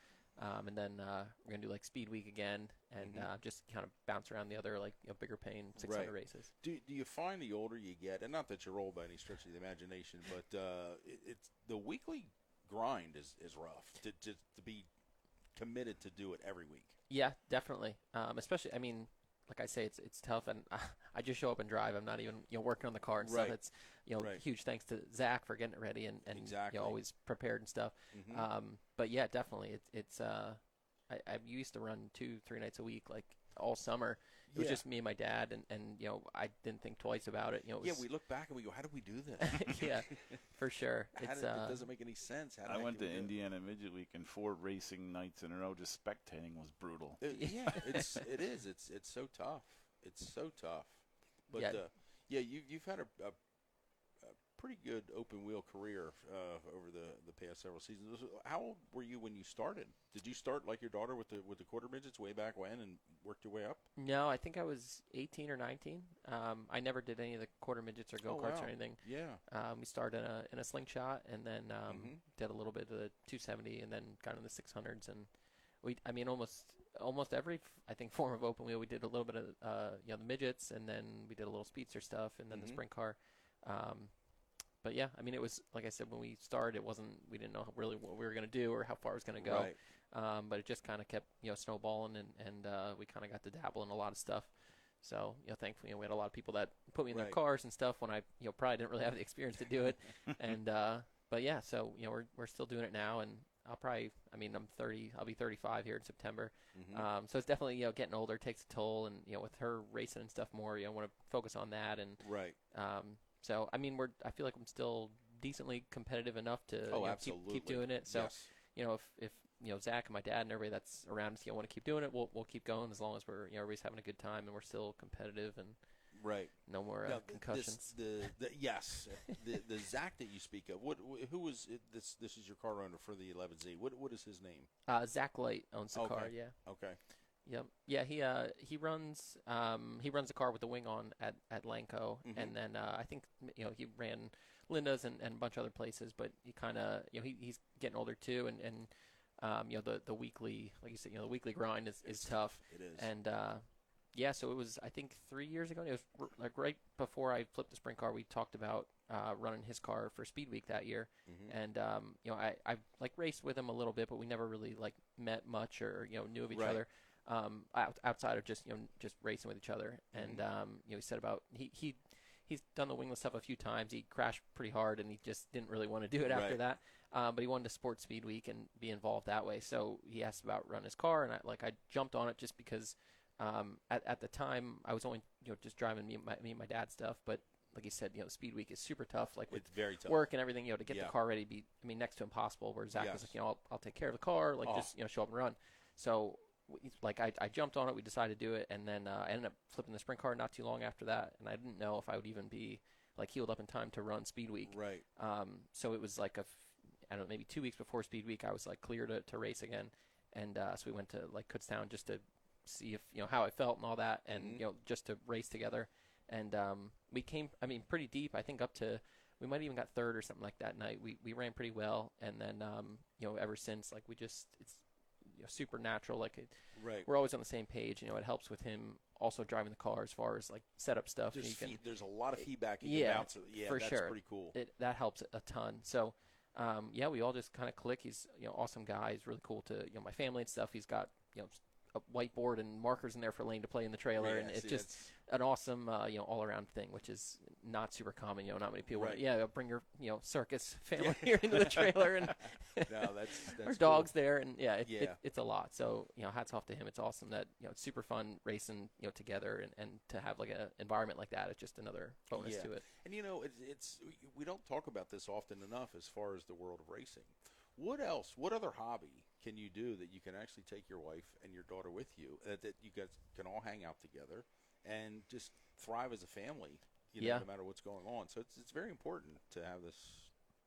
And then we're going to do like speed week again and just kind of bounce around the other bigger paying 600 Right. races. Do you find the older you get, and not that you're old by any stretch of the imagination, but it's the weekly grind is rough to be committed to do it every week. Yeah, definitely. Especially, I mean, like I say, it's tough, and I just show up and drive. I'm not even working on the car and Right. stuff. It's Right. huge thanks to Zach for getting it ready and Exactly. always prepared and stuff. Mm-hmm. But yeah, definitely, it's I used to run 2-3 nights a week like all summer. It was just me and my dad, and I didn't think twice about it. It was, We look back and we go, how did we do this? yeah, for sure. It doesn't make any sense. How I the went heck to did we do it? Indiana Midget Week, and 4 racing nights in a row just spectating was brutal. Yeah, it is. It's so tough. It's so tough. But Yeah. you've had a pretty good open wheel career over the past several seasons. How old were you when you started? Did you start like your daughter with the quarter midgets way back when and worked your way up? No, I think I was 18 or 19. I never did any of the quarter midgets or go-karts or anything. Yeah. We started in a slingshot, and then Mhm. did a little bit of the 270, and then got in the 600s. And almost every I think form of open wheel we did a little bit of the midgets, and then we did a little speedster stuff, and then the Mhm. sprint car. But yeah, I mean, it was like I said when we started, we didn't know really what we were going to do or how far it was going to go. Right. But it just kind of kept snowballing, and we kind of got to dabble in a lot of stuff. So thankfully, we had a lot of people that put me in their Right. cars and stuff when I probably didn't really have the experience to do it. And but yeah, so we're still doing it now, and I'm 30. I'll be 35 here in September. Mhm. So it's definitely getting older takes a toll, and with her racing and stuff more, I want to focus on that. And Right. so I mean, I feel like I'm still decently competitive enough to Absolutely. keep doing it. So Yes. if Zach and my dad and everybody that's around us want to keep doing it, we'll keep going as long as we're everybody's having a good time and we're still competitive and Right. no more Now, concussions. Yes, the Zach that you speak of. Who was it, this? This is your car owner for the 11Z. What is his name? Zach Light owns the car. Yeah. Okay. Yep. Yeah. He runs the car with the wing on at Lanco, Mhm. and then I think he ran Linda's and a bunch of other places, but he kind of he's getting older too, and the weekly, like you said, the weekly grind is tough. It is. And Yeah, so it was, I think, 3 years ago. It was like right before I flipped the sprint car. We talked about running his car for Speed Week that year, and I like raced with him a little bit, but we never really like met much or knew of each other outside of just just racing with each other. And he said about he's done the wingless stuff a few times. He crashed pretty hard, and he just didn't really want to do it after that. But he wanted to support Speed Week and be involved that way. So he asked about running his car, and I jumped on it just because. At the time, I was only just driving me and my dad's stuff, but like you said, Speed Week is super tough. Like with it's very tough. Work and everything, to get the car ready, next to impossible. Where Zach was like, I'll take care of the car, just show up and run. So like I jumped on it, we decided to do it, and then I ended up flipping the sprint car not too long after that, and I didn't know if I would even be like healed up in time to run Speed Week. Right. So it was like I don't know, maybe 2 weeks before Speed Week, I was like clear to race again, and so we went to like Kutztown just to see if how I felt and all that, and just to race together. And we came pretty deep. I think up to we might even got third or something like that night. We ran pretty well, and then ever since, like, we just it's super natural. Like we're always on the same page. It helps with him also driving the car as far as like setup stuff. There's a lot of feedback. For that's sure. Pretty cool. That helps a ton. So we all just kind of click. He's awesome guy. He's really cool to my family and stuff. He's got a whiteboard and markers in there for Lane to play in the trailer, and it's just an awesome all-around thing, which is not super common. Not many people bring your circus family here into the trailer, and no, that's our dog's there, and it's a lot. So hats off to him. It's awesome that it's super fun racing together, and to have like an environment like that. It's just another bonus to it. And it's we don't talk about this often enough as far as the world of racing. What else? What other hobby can you do that you can actually take your wife and your daughter with you, that you guys can all hang out together and just thrive as a family, no matter what's going on? So it's very important to have this.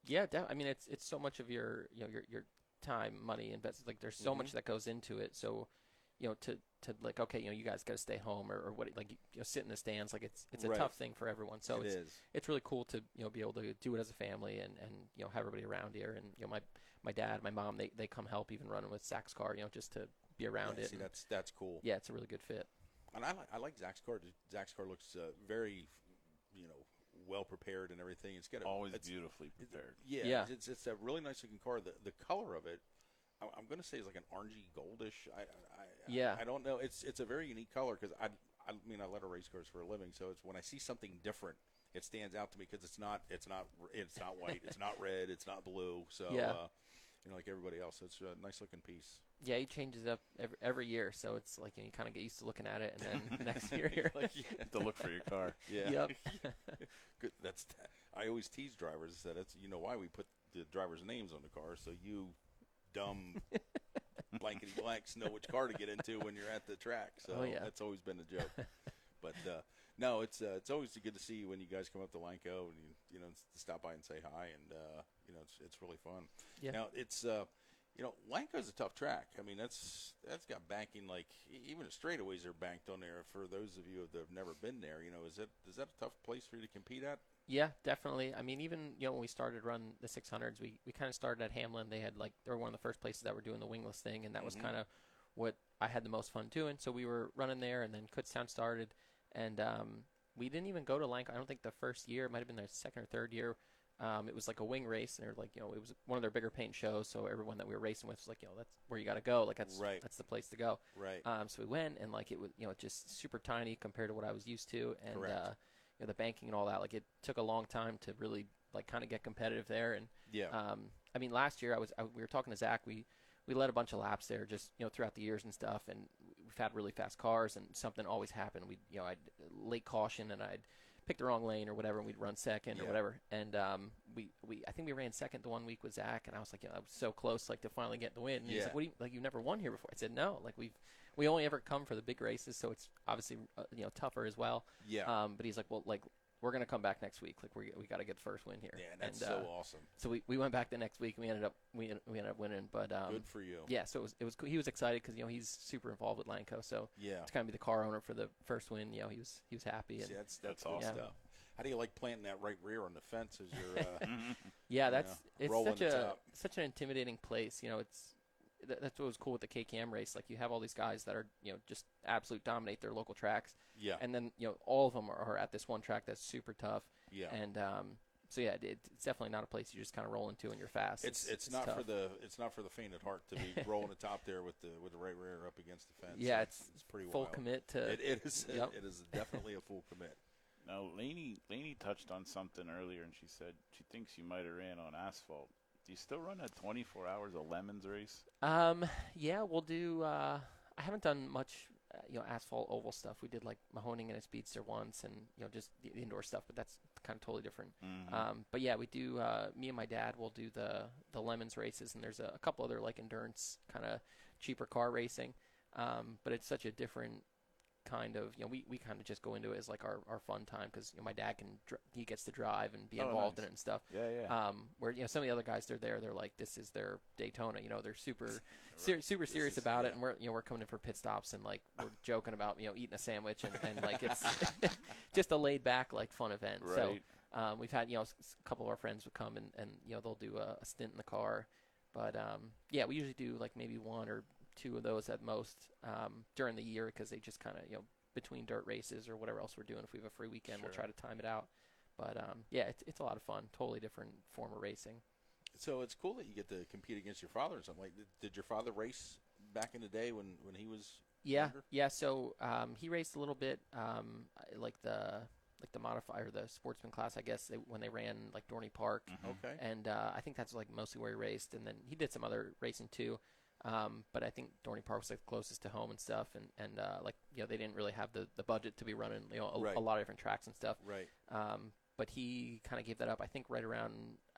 Yeah, it's so much of your your time, money invested. Like there's so much that goes into it. So to like, okay, you guys got to stay home or what, like sit in the stands. Like it's a tough thing for everyone. So it's really cool to be able to do it as a family and have everybody around here. And my dad, my mom, they come help even running with Zach's car, just to be around it. See, that's cool. Yeah, it's a really good fit. And I like Zach's car. Zach's car looks very, well prepared and everything. It's got always beautifully prepared. It's a really nice looking car. The color of it, I'm going to say, is like an orangey goldish. I don't know. It's a very unique color because I let her race cars for a living. So it's when I see something different, it stands out to me because it's not white, it's not red, it's not blue. So like everybody else, it's a nice looking piece. Yeah, he changes up every year, so it's like you kind of get used to looking at it, and then next year you're like, to look for your car. Yeah. Yep. Good. I always tease drivers that it's why we put the drivers' names on the car, so you dumb blankety blanks know which car to get into when you're at the track. So that's always been the joke. But no, it's always good to see you when you guys come up to Lanco and you stop by and say hi, and it's really fun. Yeah. Now it's Lanco's a tough track. I mean that's got banking, like even the straightaways are banked on there. For those of you that have never been there, is that a tough place for you to compete at? Yeah, definitely. I mean, even when we started running the 600s, we kind of started at Hamlin. They were one of the first places that were doing the wingless thing, and that was kind of what I had the most fun doing. So we were running there, and then Kutztown started, and we didn't even go to Lanco. I don't think the first year. It might have been their second or third year. It was like a wing race, and it was one of their bigger paint shows. So everyone that we were racing with was like, that's where you got to go. Like that's the place to go. Right. So we went, and like it was just super tiny compared to what I was used to, and the banking and all that. Like it took a long time to really like kind of get competitive there. And I mean, last year we were talking to Zach. We led a bunch of laps there just throughout the years and stuff, and we've had really fast cars, and something always happened. I'd late caution, and I'd pick the wrong lane or whatever, and we'd run second or whatever. And I think we ran second the 1 week with Zach, and I was like, I was so close like to finally get the win. And he's like, what do you, like, you've never won here before? I said, no, like we only ever come for the big races, so it's obviously tougher as well. Yeah. But he's like, well, like we're gonna come back next week. Like we got to get the first win here. Yeah, that's so awesome. So we went back the next week, and we ended up winning. But good for you. Yeah. So it was cool. He was excited because he's super involved with Lanco. So to kind of be the car owner for the first win, he was happy. And that's awesome stuff. How do you like planting that right rear on the fence as you're? Yeah, it's such an intimidating place. that's what was cool with the K-Cam race. Like you have all these guys that are, just absolute dominate their local tracks. Yeah. And then, all of them are at this one track that's super tough. Yeah. And, so yeah, it's definitely not a place you just kind of roll into when you're fast. It's not tough. for the faint at heart to be rolling atop there with the right rear up against the fence. Yeah, it's pretty full wild. commit to. It is. Yep. It is definitely a full commit. Now, Laney touched on something earlier, and she said she thinks you might have ran on asphalt. Do you still run a 24 hours of Lemons race? Yeah, we'll do. I haven't done much, asphalt oval stuff. We did like Mahoning and a Speedster once, and just the indoor stuff. But that's kind of totally different. Mm-hmm. But yeah, we do. Me and my dad will do the Lemons races, and there's a couple other like endurance kind of cheaper car racing. But it's such a different kind of, we kind of just go into it as like our fun time because my dad he gets to drive and be involved in it and stuff. Yeah. Where some of the other guys, they're like, this is their Daytona. They're super super serious about it, and we're coming in for pit stops and like we're joking about eating a sandwich and like it's just a laid back like fun event. Right. So we've had a couple of our friends would come and they'll do a stint in the car, but yeah, we usually do like maybe one or two of those at most during the year because they just kind of between dirt races or whatever else we're doing. If we have a free weekend, Sure. we'll try to time it out. But yeah, it's a lot of fun. Totally different form of racing. So it's cool that you get to compete against your father. So like, did your father race back in the day when he was younger? Yeah. So he raced a little bit, like the modifier, the sportsman class, I guess, when they ran like Dorney Park. Mm-hmm. Okay. And I think that's like mostly where he raced, and then he did some other racing too. But I think Dorney Park was like closest to home and stuff, and like they didn't really have the budget to be running Right. a lot of different tracks and stuff. Right. But he kind of gave that up. I think right around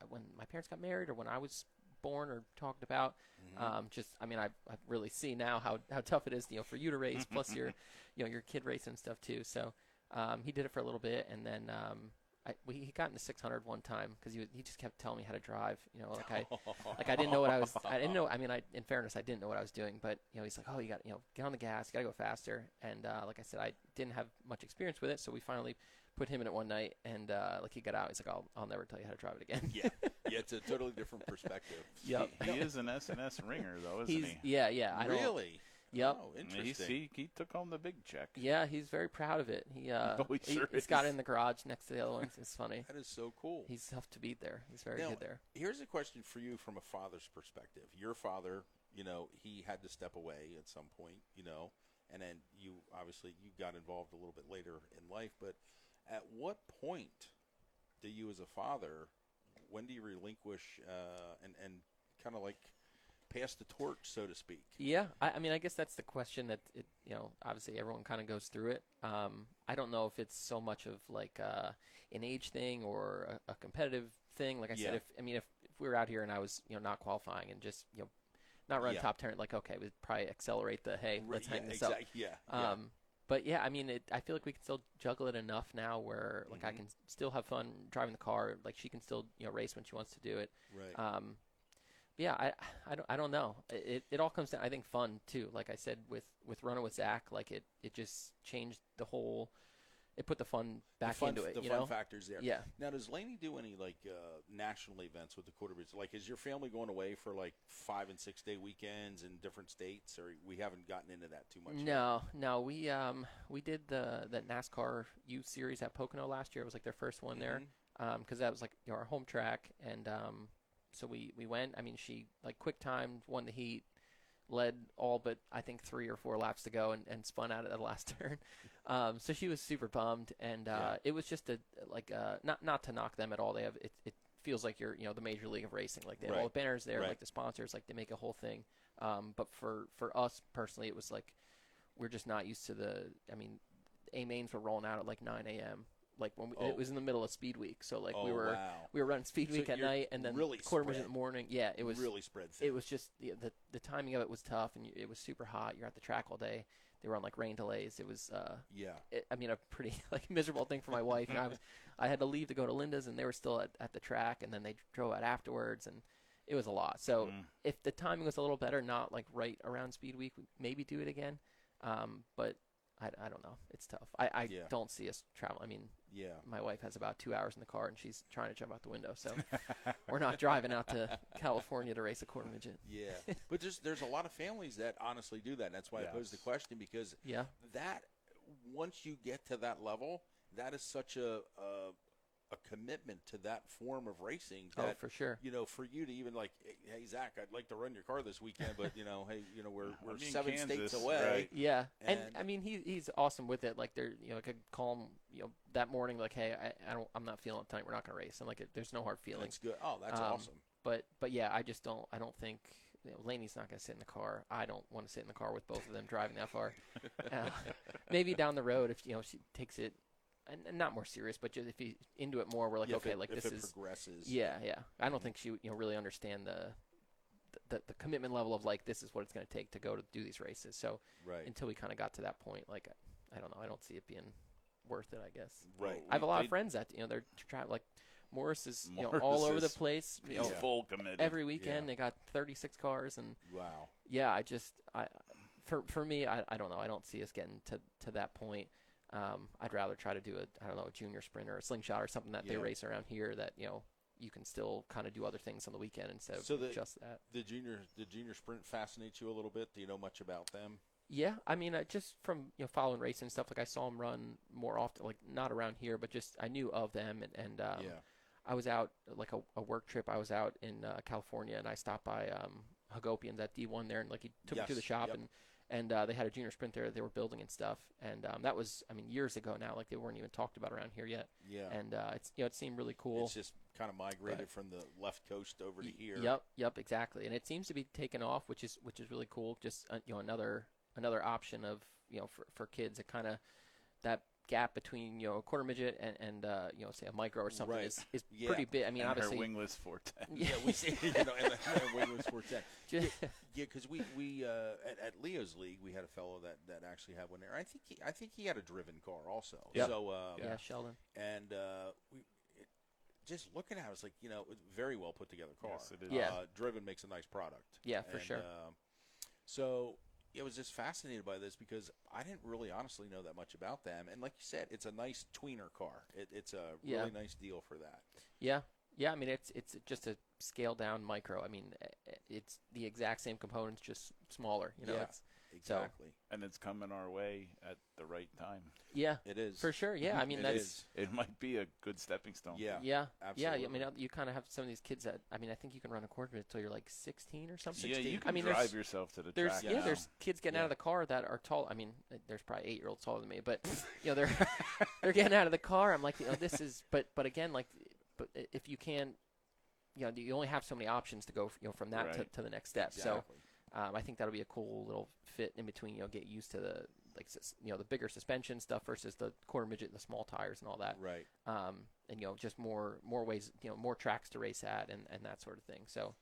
when my parents got married or when I was born or talked about. Mm-hmm. I really see now how tough it is, for you to race plus your kid racing and stuff too. So he did it for a little bit, and then he got into 600 one time because he just kept telling me how to drive. I didn't know what I was. I didn't know. In fairness, I didn't know what I was doing. But he's like, oh, you got get on the gas, you got to go faster. And like I said, I didn't have much experience with it, so we finally put him in it one night, and like he got out. He's like, I'll never tell you how to drive it again. Yeah, it's a totally different perspective. Yep. He is an S&S ringer, though, isn't he? Yeah. Really? Yep. Oh, interesting. He took home the big check. Yeah, he's very proud of it. He He's got it in the garage next to the other ones. It's funny. That is so cool. He's tough to beat there. He's very good there. Here's a question for you from a father's perspective. Your father, he had to step away at some point, and then you got involved a little bit later in life. But at what point do you, as a father, when do you relinquish and kind of like pass the torch, so to speak? Yeah, I guess that's the question that obviously everyone kind of goes through it. I don't know if it's so much of like an age thing or a competitive thing. Like I said, if we were out here and I was not qualifying and just not running top 10, like okay, we'd probably accelerate the let's hang this up. Yeah. But yeah, I feel like we can still juggle it enough now where like I can still have fun driving the car. Like she can still race when she wants to do it. Right. Yeah, I don't know. It all comes down, I think, fun too. Like I said, with running with Zach, like it just changed the whole. It put the fun back into it. The fun factors there. Yeah. Now, does Laney do any like national events with the quarterbacks? Like, is your family going away for like 5 and 6 day weekends in different states, or we haven't gotten into that too much? No. We did the NASCAR U Series at Pocono last year. It was like their first one there, because that was like our home track, and so we went. She like quick timed, won the heat, led all but I think 3 or 4 laps to go, and spun out at the last turn. So she was super bummed, and it was just not to knock them at all. They have it feels like you're the major league of racing. Like they have all the banners there, like the sponsors, like they make a whole thing. But for us personally, it was like we're just not used to A mains were rolling out at like 9 a.m. Like when it was in the middle of Speed Week, so like we were running Speed Week at night, and then really quarter in the morning. Yeah, it was really spread thin. It was just the timing of it was tough, and it was super hot. You're at the track all day. They were on like rain delays. It was a pretty like miserable thing for my wife. And I had to leave to go to Linda's, and they were still at the track, and then they drove out afterwards, and it was a lot. So if the timing was a little better, not like right around Speed Week, we'd maybe do it again. But I don't know. It's tough. I Yeah. don't see us travel. I mean, Yeah. my wife has about 2 hours in the car, and she's trying to jump out the window. So we're not driving out to California to race a quarter midget. Yeah. But there's a lot of families that honestly do that. And that's why I posed the question, because Yeah. that once you get to that level, that is such a commitment to that form of racing that, for sure. For you to even like, hey, Zach, I'd like to run your car this weekend, but, hey, we're I'm in 7 Kansas, states away. right. Yeah, and And- I mean he's awesome with it. Like I could call him, that morning, like, hey, I'm not feeling it tonight. We're not gonna race, and like there's no hard feelings. That's good. Oh, that's awesome. But yeah, I don't think Laney's not gonna sit in the car. I don't want to sit in the car with both of them driving that far. Maybe down the road if she takes it. And not more serious, but just if he's into it more, we're like, okay, if this it is progresses. Yeah. I don't think she would really understand the commitment level of like this is what it's going to take to go to do these races. So Right. until we kind of got to that point, like I don't know, I don't see it being worth it. I guess. Right. I have a lot of friends that they're trying. Like Morris is Morris all over the is- place. He's full committed. Every weekend Yeah. they got 36 cars, and Wow. yeah, for me, I don't know. I don't see us getting to that point. I'd rather try to do a junior sprint or a slingshot or something that they Yeah. race around here that you can still kind of do other things on the weekend instead of just that. The junior sprint fascinates you a little bit. Do you know much about them? Yeah, I mean, just from following racing and stuff, like I saw them run more often, like not around here, but just I knew of them, and Yeah. I was out like a work trip. I was out in California, and I stopped by Hagopian's at D1 there, and like he took me to the Yes, shop, yep. and they had a junior sprint there that they were building and stuff, and that was, I mean, years ago now. Like they weren't even talked about around here yet, Yeah. and it's it seemed really cool. It's just kind of migrated from the left coast over to here. Yep, exactly, and it seems to be taking off, which is really cool. Just another option of for kids. It kind of that gap between a quarter midget and say a micro or something Right. is Yeah. pretty big. I mean, and obviously, her wingless 410. Yeah, we see, and Wingwood Sports 10. Just- Yeah, because we at Leo's league we had a fellow that actually had one there. I think he had a driven car also. Yep. So yeah, Sheldon. and just looking at it, it's like very well put together car. Yes, it is. Yeah. Driven makes a nice product. Yeah, for And, sure. So I was just fascinated by this because I didn't really honestly know that much about them. And like you said, it's a nice tweener car. It's a Yeah. really nice deal for that. Yeah. I mean, it's just a scaled down micro. I mean, it's the exact same components, just smaller. Yeah. It's Exactly. And it's coming our way at the right time. It is. for sure. Yeah, I mean It that's is. It might be a good stepping stone. Yeah. yeah. Absolutely. I mean, you kind of have some of these kids that I mean, I think you can run a quarter until you're like 16 or something. Yeah, you 16. can I mean, drive there's- yourself to the There's track. now. there's kids getting out of the car that are tall. I mean, there's probably 8-year-olds taller than me, but they're they're getting out of the car. I'm like, this is but again, like, but if you can't, you only have so many options to go from that Right. to the next step. So Exactly. I think that'll be a cool little fit in between. Get used to the the bigger suspension stuff versus the quarter midget and the small tires and all that. Right. And just more ways, more tracks to race at and that sort of thing. So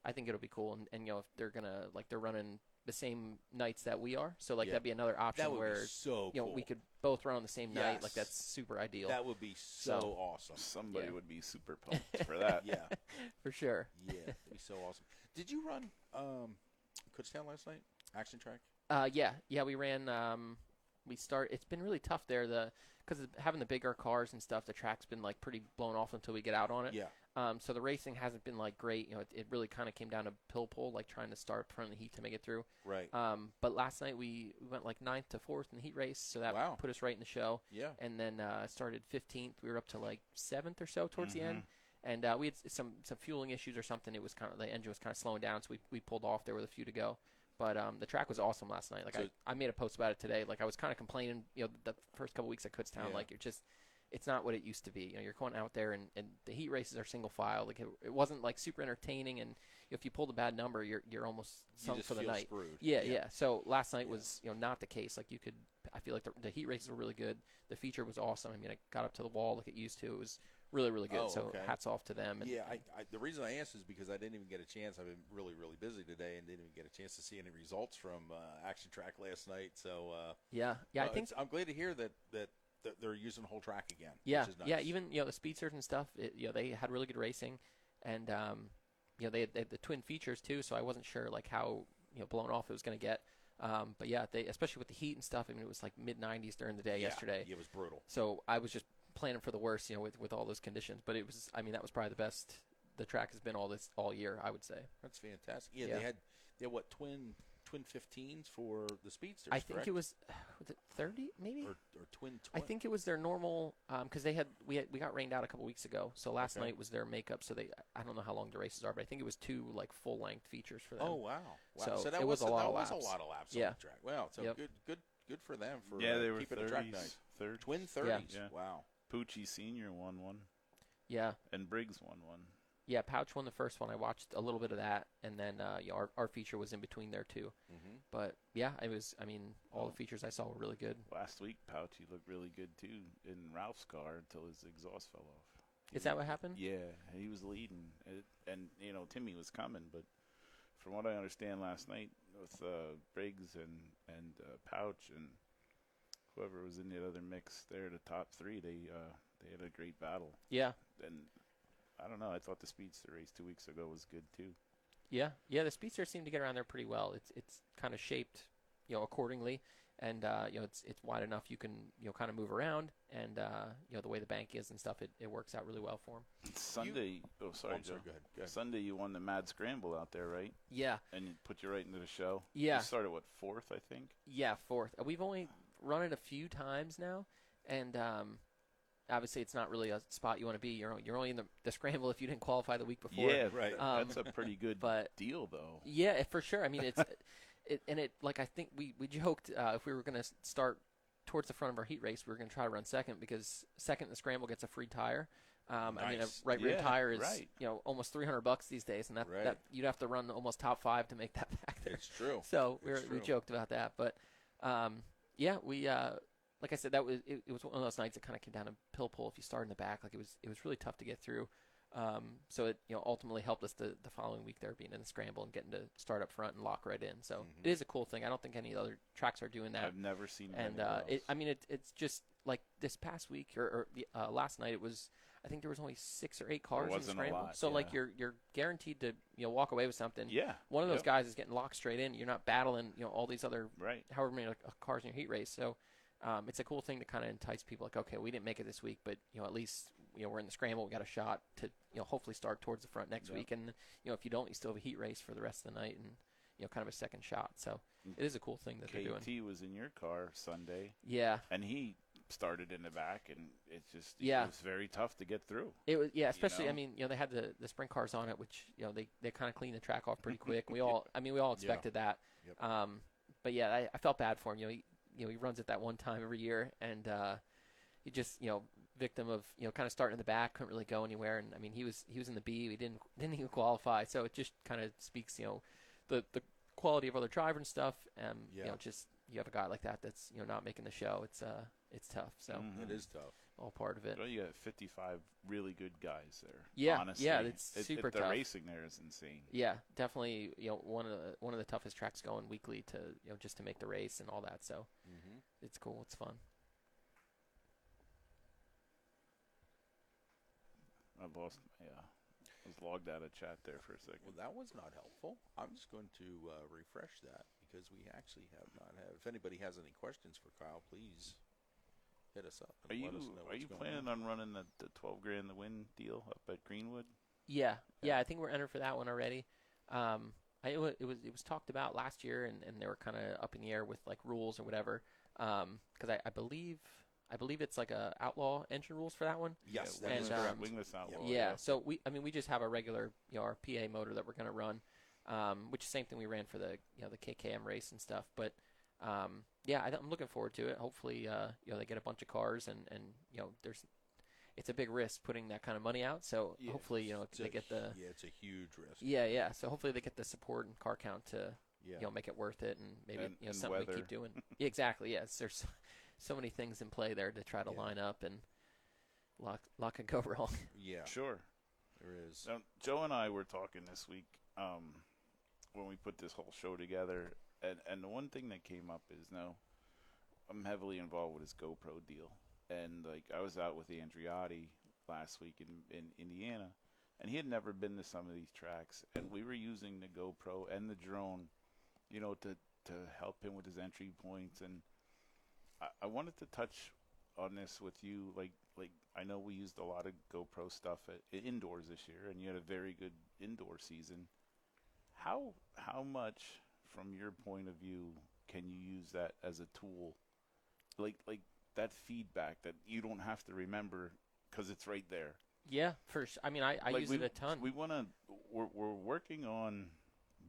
I think it'll be cool. And if they're gonna they're running the same nights that we are, so Yeah. that'd be another option That would where be so cool. we could both run on the same night. Like Yes. that's super ideal. That would be so So- awesome. Somebody Yeah. would be super pumped for that. Yeah. For sure. Yeah. It'd be so awesome. Did you run Kutztown last night? Action track? Yeah, we ran. It's been really tough there. Because having the bigger cars and stuff, the track's been like pretty blown off until we get out on it. Yeah. So the racing hasn't been like great. It really kind of came down to pill pull, like trying to start front of the heat to make it through. Right. But last night we went like 9th to 4th in the heat race, so that Wow. put us right in the show. Yeah. And then started 15th. We were up to like 7th or so towards the end. Mm-hmm. And we had some fueling issues or something. It was the engine was kind of slowing down, so we pulled off. There were a few to go. But the track was awesome last night. Like So- I made a post about it today. Like I was kind of complaining, the first couple weeks at Kutztown, Yeah. like it's not what it used to be. You're going out there and the heat races are single file. Like it wasn't like super entertaining. And if you pulled a bad number, you're almost You sunk just for the feel night. screwed. Yeah. So last night Yeah. was not the case. Like I feel like the heat races were really good. The feature was awesome. I mean, it got up to the wall like it used to. It was really, really good. Oh, so okay. hats off to them. And, Yeah, the reason I asked is because I didn't even get a chance. I've been really, really busy today and didn't even get a chance to see any results from Action Track last night. So yeah. I think I'm glad to hear that they're using the whole track again. Yeah, which is nice. yeah. Even the speedsters and stuff. They had really good racing, and they had the twin features too. So I wasn't sure like how blown off it was going to get. But yeah, they especially with the heat and stuff. I mean, it was like mid-90s during the day yesterday. Yeah, it was brutal. So I was just planning for the worst, with all those conditions. But it was, I mean, that was probably the best the track has been all year, I would say. That's fantastic. Yeah, Yeah. they had what twin 15s for the speedsters. I think correct? it was 30 maybe. or twin. I think it was their normal because we got rained out a couple weeks ago. So last Okay. night was their makeup. So I don't know how long the races are, but I think it was 2 like full length features for them. Oh wow! So that it was a lot of that was laps. a lot of laps Yeah. on the track. Wow, so Yep. good for them for they were keeping the track 30s, nice. third. Twin 30s. Yeah. Wow. Pucci Senior won one, Yeah. and Briggs won one. Yeah, Pouch won the first one. I watched a little bit of that, and then our feature was in between there too. Mm-hmm. But yeah, it was. I mean, all the features I saw were really good. Last week, Pouchy looked really good too in Ralph's car until his exhaust fell off. Is that what happened? Yeah, he was leading, and Timmy was coming. But from what I understand, last night with Briggs and Pouch and whoever was in the other mix there, the top 3, they had a great battle. Yeah, And I don't know. I thought the Speedster race 2 weeks ago was good too. yeah. The speedsters seem to get around there pretty well. It's kind of shaped, accordingly, and it's wide enough you can kind of move around, and the way the bank is and stuff, it works out really well for them. Sunday. I'm Joe. sorry. Go ahead. Sunday, you won the Mad Scramble out there, right? Yeah, And it put you right into the show. Yeah. You started 4th, I think. yeah. 4th. We've only run it a few times now, and obviously it's not really a spot you want to be. You're only in the scramble if you didn't qualify the week before. Yeah, Right. That's a pretty good But deal, though. yeah, for sure. I mean, it's like I think we joked if we were going to start towards the front of our heat race, we were going to try to run second because second in the scramble gets a free tire. I mean, a Nice. right rear Yeah, tire is right. almost $300 these days, and that Right. you'd have to run almost top 5 to make that back there. It's true. So It's we true. joked about that, but yeah, we like I said, that was it was one of those nights that kind of came down to pill pull. If you start in the back, like it was really tough to get through. So it ultimately helped us the following week there being in the scramble and getting to start up front and lock right in. So it is a cool thing. I don't think any other tracks are doing that. I've never seen it And anywhere else. it's just like this past week or last night. It was I think there was only 6 or 8 cars in the wasn't a scramble. lot, So like yeah. you're guaranteed to walk away with something. Yeah. One of those Yep. guys is getting locked straight in. You're not battling all these other Right. however many cars in your heat race. So it's a cool thing to kind of entice people. Like, okay, we didn't make it this week, but at least we're in the scramble. We got a shot to hopefully start towards the front next Yep. week. And if you don't, you still have a heat race for the rest of the night and kind of a second shot. So it is a cool thing that they're doing. KT was in your car Sunday, Yeah, and he started in the back, and it Yeah. was very tough to get through. it was. Yeah, especially know? I mean they had the sprint cars on it, which they kind of cleaned the track off pretty quick. We all expected that. Yep. But yeah, I felt bad for him. He runs it that one time every year, and he just victim of kind of starting in the back, couldn't really go anywhere. And I mean he was in the B, he didn't even qualify. So it just kind of speaks the quality of other driver and stuff. Yeah. Just you have a guy like that that's not making the show. It's tough. So Mhm. It is tough. all part of it. Well, you got 55 really good guys there. Yeah, honestly. yeah, it's super the tough. racing there is insane. Yeah, definitely. One of the toughest tracks going weekly to just to make the race and all that. So Mm-hmm. it's cool. It's fun. I lost my. I was logged out of chat there for a second. Well, that was not helpful. I'm just going to refresh that because we actually have not had. If anybody has any questions for Kyle, please hit us up. And let us know Are what's you going planning on running the 12 grand the win deal up at Greenwood? Yeah. I think we're entered for that one already. It was talked about last year, and they were kind of up in the air with like rules or whatever. Because I believe it's like a outlaw engine rules for that one. Yes, Yeah, that is and, correct. Wingless Outlaw. Yeah. So we just have a regular our PA motor that we're going to run, which is the same thing we ran for the the KKM race and stuff. But yeah, I'm looking forward to it. Hopefully they get a bunch of cars and it's a big risk putting that kind of money out. So Yeah, hopefully they get the it's a huge risk. yeah. So hopefully they get the support and car count to Yeah. make it worth it and maybe And something we weather. keep doing. Yeah, exactly. Yes, there's so many things in play there to try to Yeah. line up and lot could go wrong. Yeah, Sure. there is. Now, Joe and I were talking this week when we put this whole show together, and the one thing that came up is I'm heavily involved with his GoPro deal, and like I was out with Andriotti last week in Indiana, and he had never been to some of these tracks, and we were using the GoPro and the drone, to to help him with his entry points. And I wanted to touch on this with you. Like I know we used a lot of GoPro stuff indoors this year, and you had a very good indoor season. How much, from your point of view, can you use that as a tool? Like that feedback that you don't have to remember because it's right there. Yeah, for sure. I mean, I use it a ton. We're working on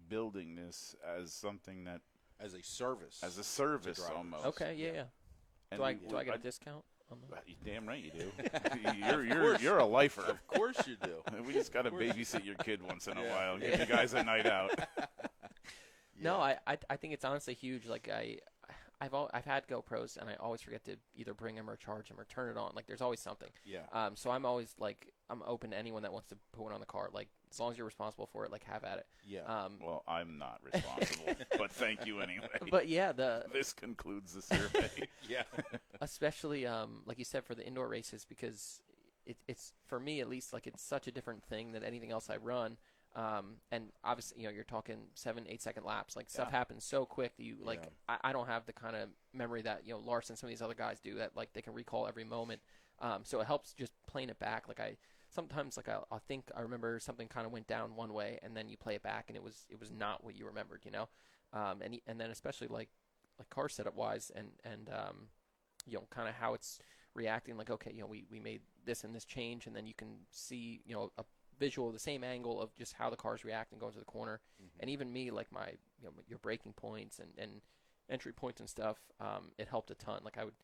building this as something that as a service. Almost. Okay, yeah. And Do I get a discount on that? Damn right you do. You're a lifer. Of course you do. We just got to babysit your kid once in a while and give you guys a night out. No, I think it's honestly huge. Like I've had GoPros and I always forget to either bring them or charge them or turn it on. Like there's always something. Yeah. So I'm always like I'm open to anyone that wants to put one on the car. Like as long as you're responsible for it, like have at it. Yeah. Well, I'm not responsible, but thank you anyway. But yeah, this concludes the survey. Yeah. Especially like you said for the indoor races because it's for me at least like it's such a different thing than anything else I run. And obviously, you're talking 7-8 second laps. Like stuff happens so quick that you like. Yeah. I don't have the kind of memory that Larson, some of these other guys do. That like they can recall every moment. So it helps just playing it back. Like sometimes like I think I remember something kind of went down one way, and then you play it back, and it was not what you remembered. And then especially like car setup wise, and kind of how it's reacting. Like okay, we made this and this change, and then you can see a visual, the same angle of just how the car's reacting going to the corner. Mm-hmm. And even me, like my your braking points and entry points and stuff, it helped a ton. Like I would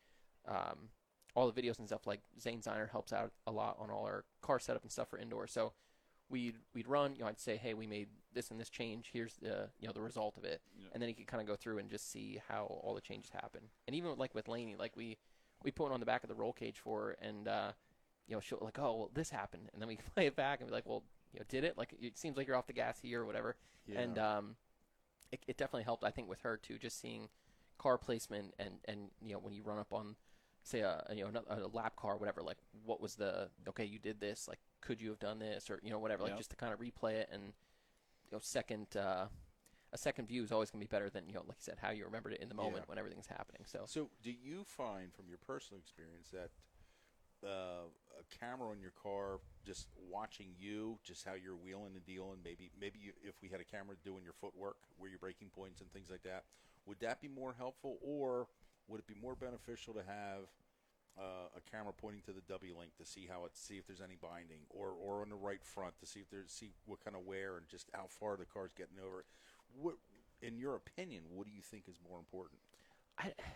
all the videos and stuff, like Zane Ziner helps out a lot on all our car setup and stuff for indoor. So we'd run, I'd say, hey, we made this and this change, here's the the result of it. Yeah. And then you could kind of go through and just see how all the changes happen. And even like with Laney, like we put one on the back of the roll cage for her, and she'll like, oh, well, this happened. And then we play it back and be like, well, did it? Like, it seems like you're off the gas here or whatever. Yeah. And it definitely helped, I think, with her, too, just seeing car placement and when you run up on, say, a lap car or whatever, like, what was okay, you did this, like, could you have done this or, whatever, like, just to kind of replay it. And, a second view is always going to be better than, like you said, how you remembered it in the moment when everything's happening. So do you find, from your personal experience, that a camera on your car, just watching you, just how you're wheeling and dealing, maybe if we had a camera doing your footwork, where your braking points and things like that, would that be more helpful, or would it be more beneficial to have a camera pointing to the W-link to see if there's any binding, or on the right front to see what kind of wear and just how far the car's getting over it? What, in your opinion, what do you think is more important?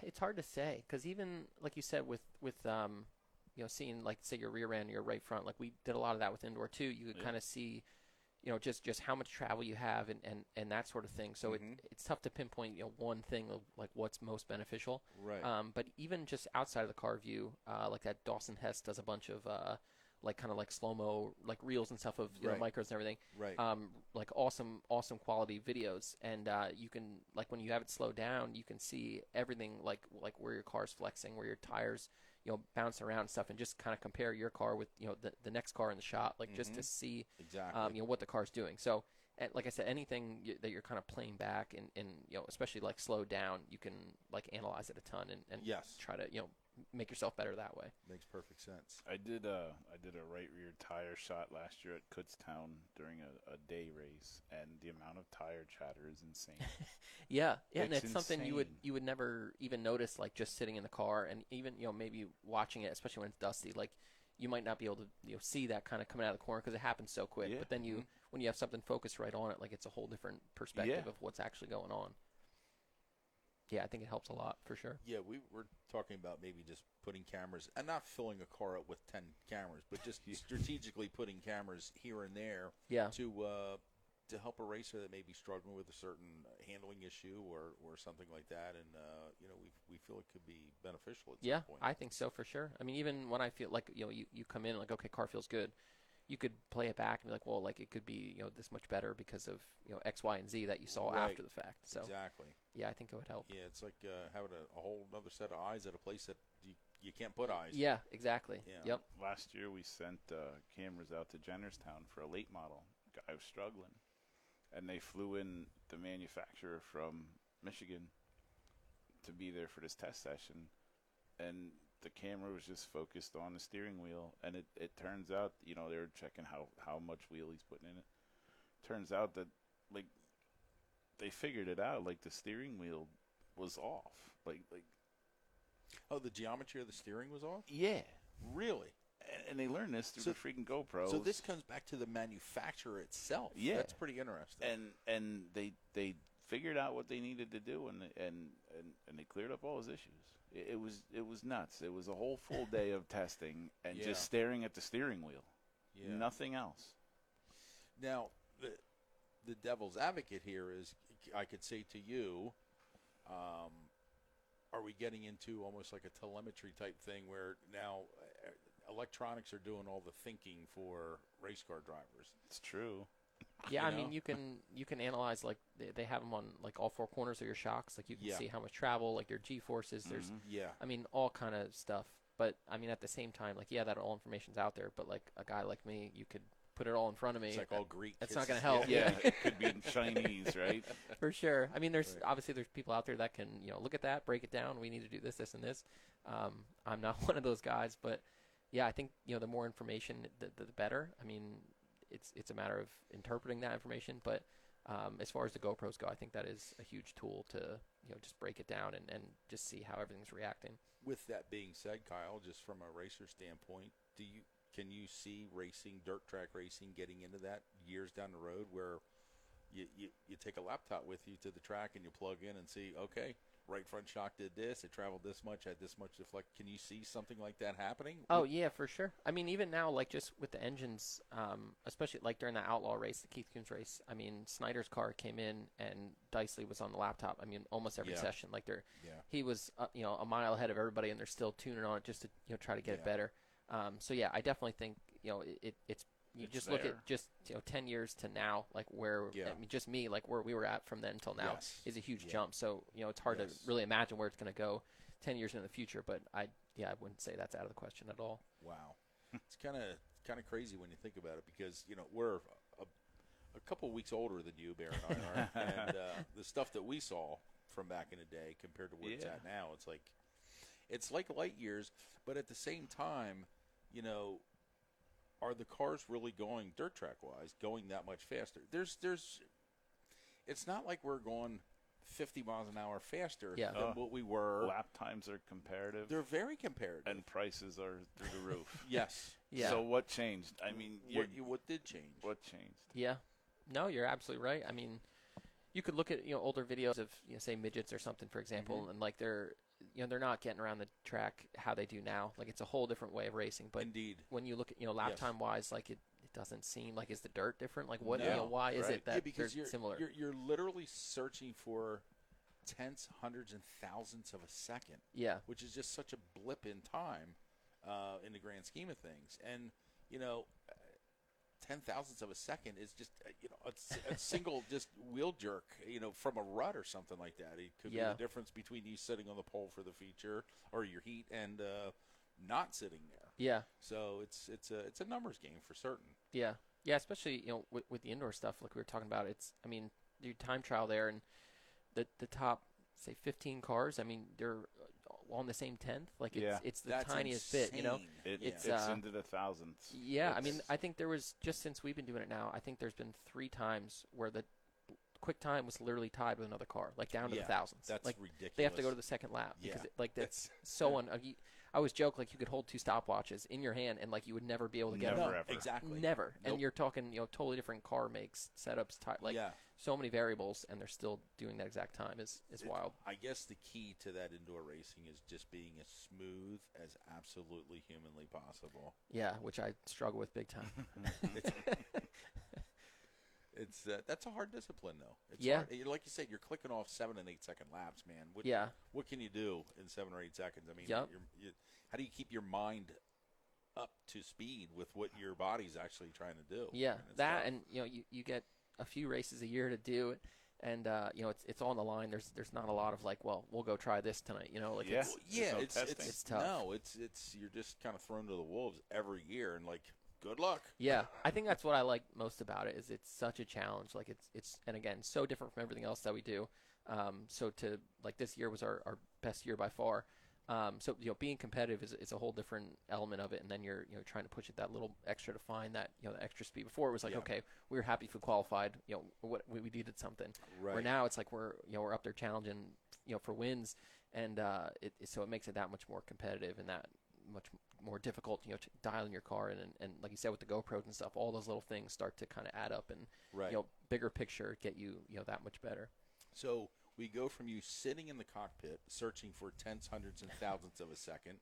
It's hard to say, because even like you said with seeing, like, say, your rear end or your right front, like we did a lot of that with indoor too. You could kind of see, just how much travel you have and that sort of thing. So it's tough to pinpoint, one thing of like what's most beneficial. Right. But even just outside of the car view, like that Dawson Hess does a bunch of like kind of like slow-mo, like reels and stuff of micros and everything. Right. Like awesome quality videos, and you can, like, when you have it slowed down, you can see everything, like where your car's flexing, where your tires bouncing around and stuff, and just kind of compare your car with the next car in the shot, like just to see exactly what the car's doing. So, and like I said, anything that you're kind of playing back and especially like slowed down, you can like analyze it a ton and try to make yourself better that way. Makes perfect sense. I did a right rear tire shot last year at Kutztown during a day race, and the amount of tire chatter is insane. Yeah, and it's something insane. you would never even notice, like just sitting in the car, and even maybe watching it, especially when it's dusty, like you might not be able to see that kind of coming out of the corner because it happens so quick. But then when you have something focused right on it, like it's a whole different perspective of what's actually going on. Yeah, I think it helps a lot, for sure. Yeah, we were talking about maybe just putting cameras, and not filling a car up with 10 cameras, but just strategically putting cameras here and there to help a racer that may be struggling with a certain handling issue or something like that. And, we feel it could be beneficial at some point. Yeah, I think so, for sure. I mean, even when I feel like, you come in like, okay, car feels good. You could play it back and be like, well, like it could be, this much better because of, X, Y, and Z that you saw after the fact. So exactly. Yeah, I think it would help. Yeah, it's like having a whole other set of eyes at a place that you can't put eyes. Yeah, exactly. Yeah. Yep. Last year we sent cameras out to Jennerstown for a late model. Guy was struggling, and they flew in the manufacturer from Michigan to be there for this test session, and the camera was just focused on the steering wheel, and it turns out, you know, they were checking how much wheel he's putting in it. Turns out that, like, they figured it out, like, the steering wheel was off. Like Oh, the geometry of the steering was off? yeah. Really? And they learned this through the freaking GoPros. So this comes back to the manufacturer itself. Yeah. That's pretty interesting. And they figured out what they needed to do, and they cleared up all his issues. It was nuts. It was a whole full day of testing and just staring at the steering wheel. Yeah. Nothing else. Now, the devil's advocate here is, I could say to you, are we getting into almost like a telemetry type thing where now electronics are doing all the thinking for race car drivers? It's true. Yeah, I know? mean, you can analyze, like, they have them on, like, all four corners of your shocks. Like, you can see how much travel, like, your G-forces. There's, I mean, all kind of stuff. But, I mean, at the same time, like, yeah, that all information's out there. But, like, a guy like me, you could put it all in front of me. It's like all Greek. That's not going to help. Yeah, it could be in Chinese, right? For sure. I mean, obviously there's people out there that can, you know, look at that, break it down. We need to do this, this, and this. I'm not one of those guys, but yeah, I think, you know, the more information, the better. I mean, it's a matter of interpreting that information, but as far as the GoPros go, I think that is a huge tool to, you know, just break it down and just see how everything's reacting. With that being said, Kyle, just from a racer standpoint, can you see dirt track racing, getting into that years down the road where you take a laptop with you to the track and you plug in and see, okay, right front shock did this, it traveled this much, had this much deflect. Can you see something like that happening? Oh, yeah, for sure. I mean, even now, like, just with the engines, especially like during the Outlaw race, the Keith Kunz race, I mean, Snyder's car came in and Dicely was on the laptop. I mean, almost every session. Like, he was, you know, a mile ahead of everybody, and they're still tuning on it just to, you know, try to get it better. So, yeah, I definitely think, you know, it's just look at just, you know, 10 years to now, like where, I mean, just me, like where we were at from then until now is a huge jump. So, you know, it's hard to really imagine where it's going to go 10 years in the future, but I wouldn't say that's out of the question at all. Wow. It's kind of crazy when you think about it because, you know, we're a couple weeks older than you, Bear and I are, and the stuff that we saw from back in the day compared to where it's at now, it's like light years, but at the same time, you know, are the cars really going dirt track wise going that much faster? It's not like we're going 50 miles an hour faster than what we were. Lap times are comparative. They're very comparative. And prices are through the roof. Yes. Yeah. So what changed? I mean, what did change? What changed? Yeah. No, you're absolutely right. I mean, you could look at, you know, older videos of, you know, say midgets or something, for example, and like they're not getting around the track how they do now. Like, it's a whole different way of racing. But Indeed. when you look at, you know, lap time wise, like it doesn't seem like, is the dirt different? Like, what, you know, why is it that because they're similar? You're literally searching for tenths, hundreds, and thousandths of a second. Yeah. Which is just such a blip in time in the grand scheme of things. And, you know, 10 thousandths of a second is just, you know, a single just wheel jerk, you know, from a rut or something like that. It could be the difference between you sitting on the pole for the feature or your heat and not sitting there. Yeah. So it's a numbers game for certain. Yeah. Yeah, especially, you know, with the indoor stuff like we were talking about. It's, I mean, your time trial there and the top, say, 15 cars, I mean, they're on the same tenth. Like, it's the That's tiniest insane. bit, you know? It's into the thousandths. Yeah, I mean, I think there was, just since we've been doing it now, I think there's been 3 times where the quick time was literally tied with another car, like down to the thousandths. That's like, ridiculous. They have to go to the second lap because that's so I always joke, like, you could hold 2 stopwatches in your hand and, like, you would never be able to get them. Never, ever. Exactly. Never. Nope. And you're talking, you know, totally different car makes, setups, so many variables, and they're still doing that exact time is wild. I guess the key to that indoor racing is just being as smooth as absolutely humanly possible. Yeah, which I struggle with big time. It's that's a hard discipline, though. It's Yeah. hard. Like you said, you're clicking off 7 and 8 second laps, man. What can you do in 7 or 8 seconds? I mean, how do you keep your mind up to speed with what your body's actually trying to do? Yeah, that tough. and, you know, you get a few races a year to do it, and you know, it's on the line. There's not a lot of, like, well, we'll go try this tonight, you know, like it's tough. No, it's you're just kind of thrown to the wolves every year, and, like, good luck. Yeah, I think that's what I like most about it is it's such a challenge. Like, it's and again, so different from everything else that we do. So to like this year was our best year by far. So being competitive is a whole different element of it, and then you're trying to push it that little extra to find that the extra speed. Before it was like okay, we were happy if we qualified, what we needed something. Right. Where now it's like we're up there challenging for wins, and so it makes it that much more competitive and that much more difficult dialing your car and like you said with the GoPros and stuff, all those little things start to kind of add up and bigger picture get you that much better. So we go from you sitting in the cockpit searching for tenths, hundredths, and thousandths of a second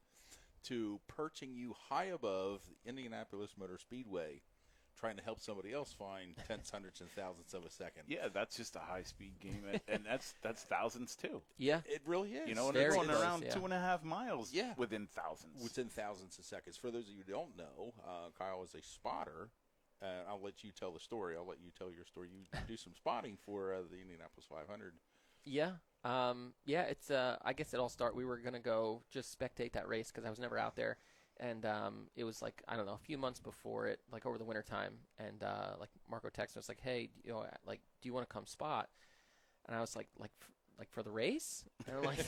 to perching you high above the Indianapolis Motor Speedway trying to help somebody else find tenths, hundredths, and thousandths of a second. Yeah, that's just a high-speed game, and that's thousandths too. Yeah, it really is. And they're going around 2.5 miles within thousandths. Within thousandths of seconds. For those of you who don't know, Kyle is a spotter. I'll let you tell the story. I'll let you tell your story. You do some spotting for the Indianapolis 500. Yeah. It's I guess it all started. We were going to go just spectate that race because I was never out there. And it was like, I don't know, a few months before it, like over the winter time. And like Marco texted us like, hey, do you want to come spot? And I was like for the race? And I'm like,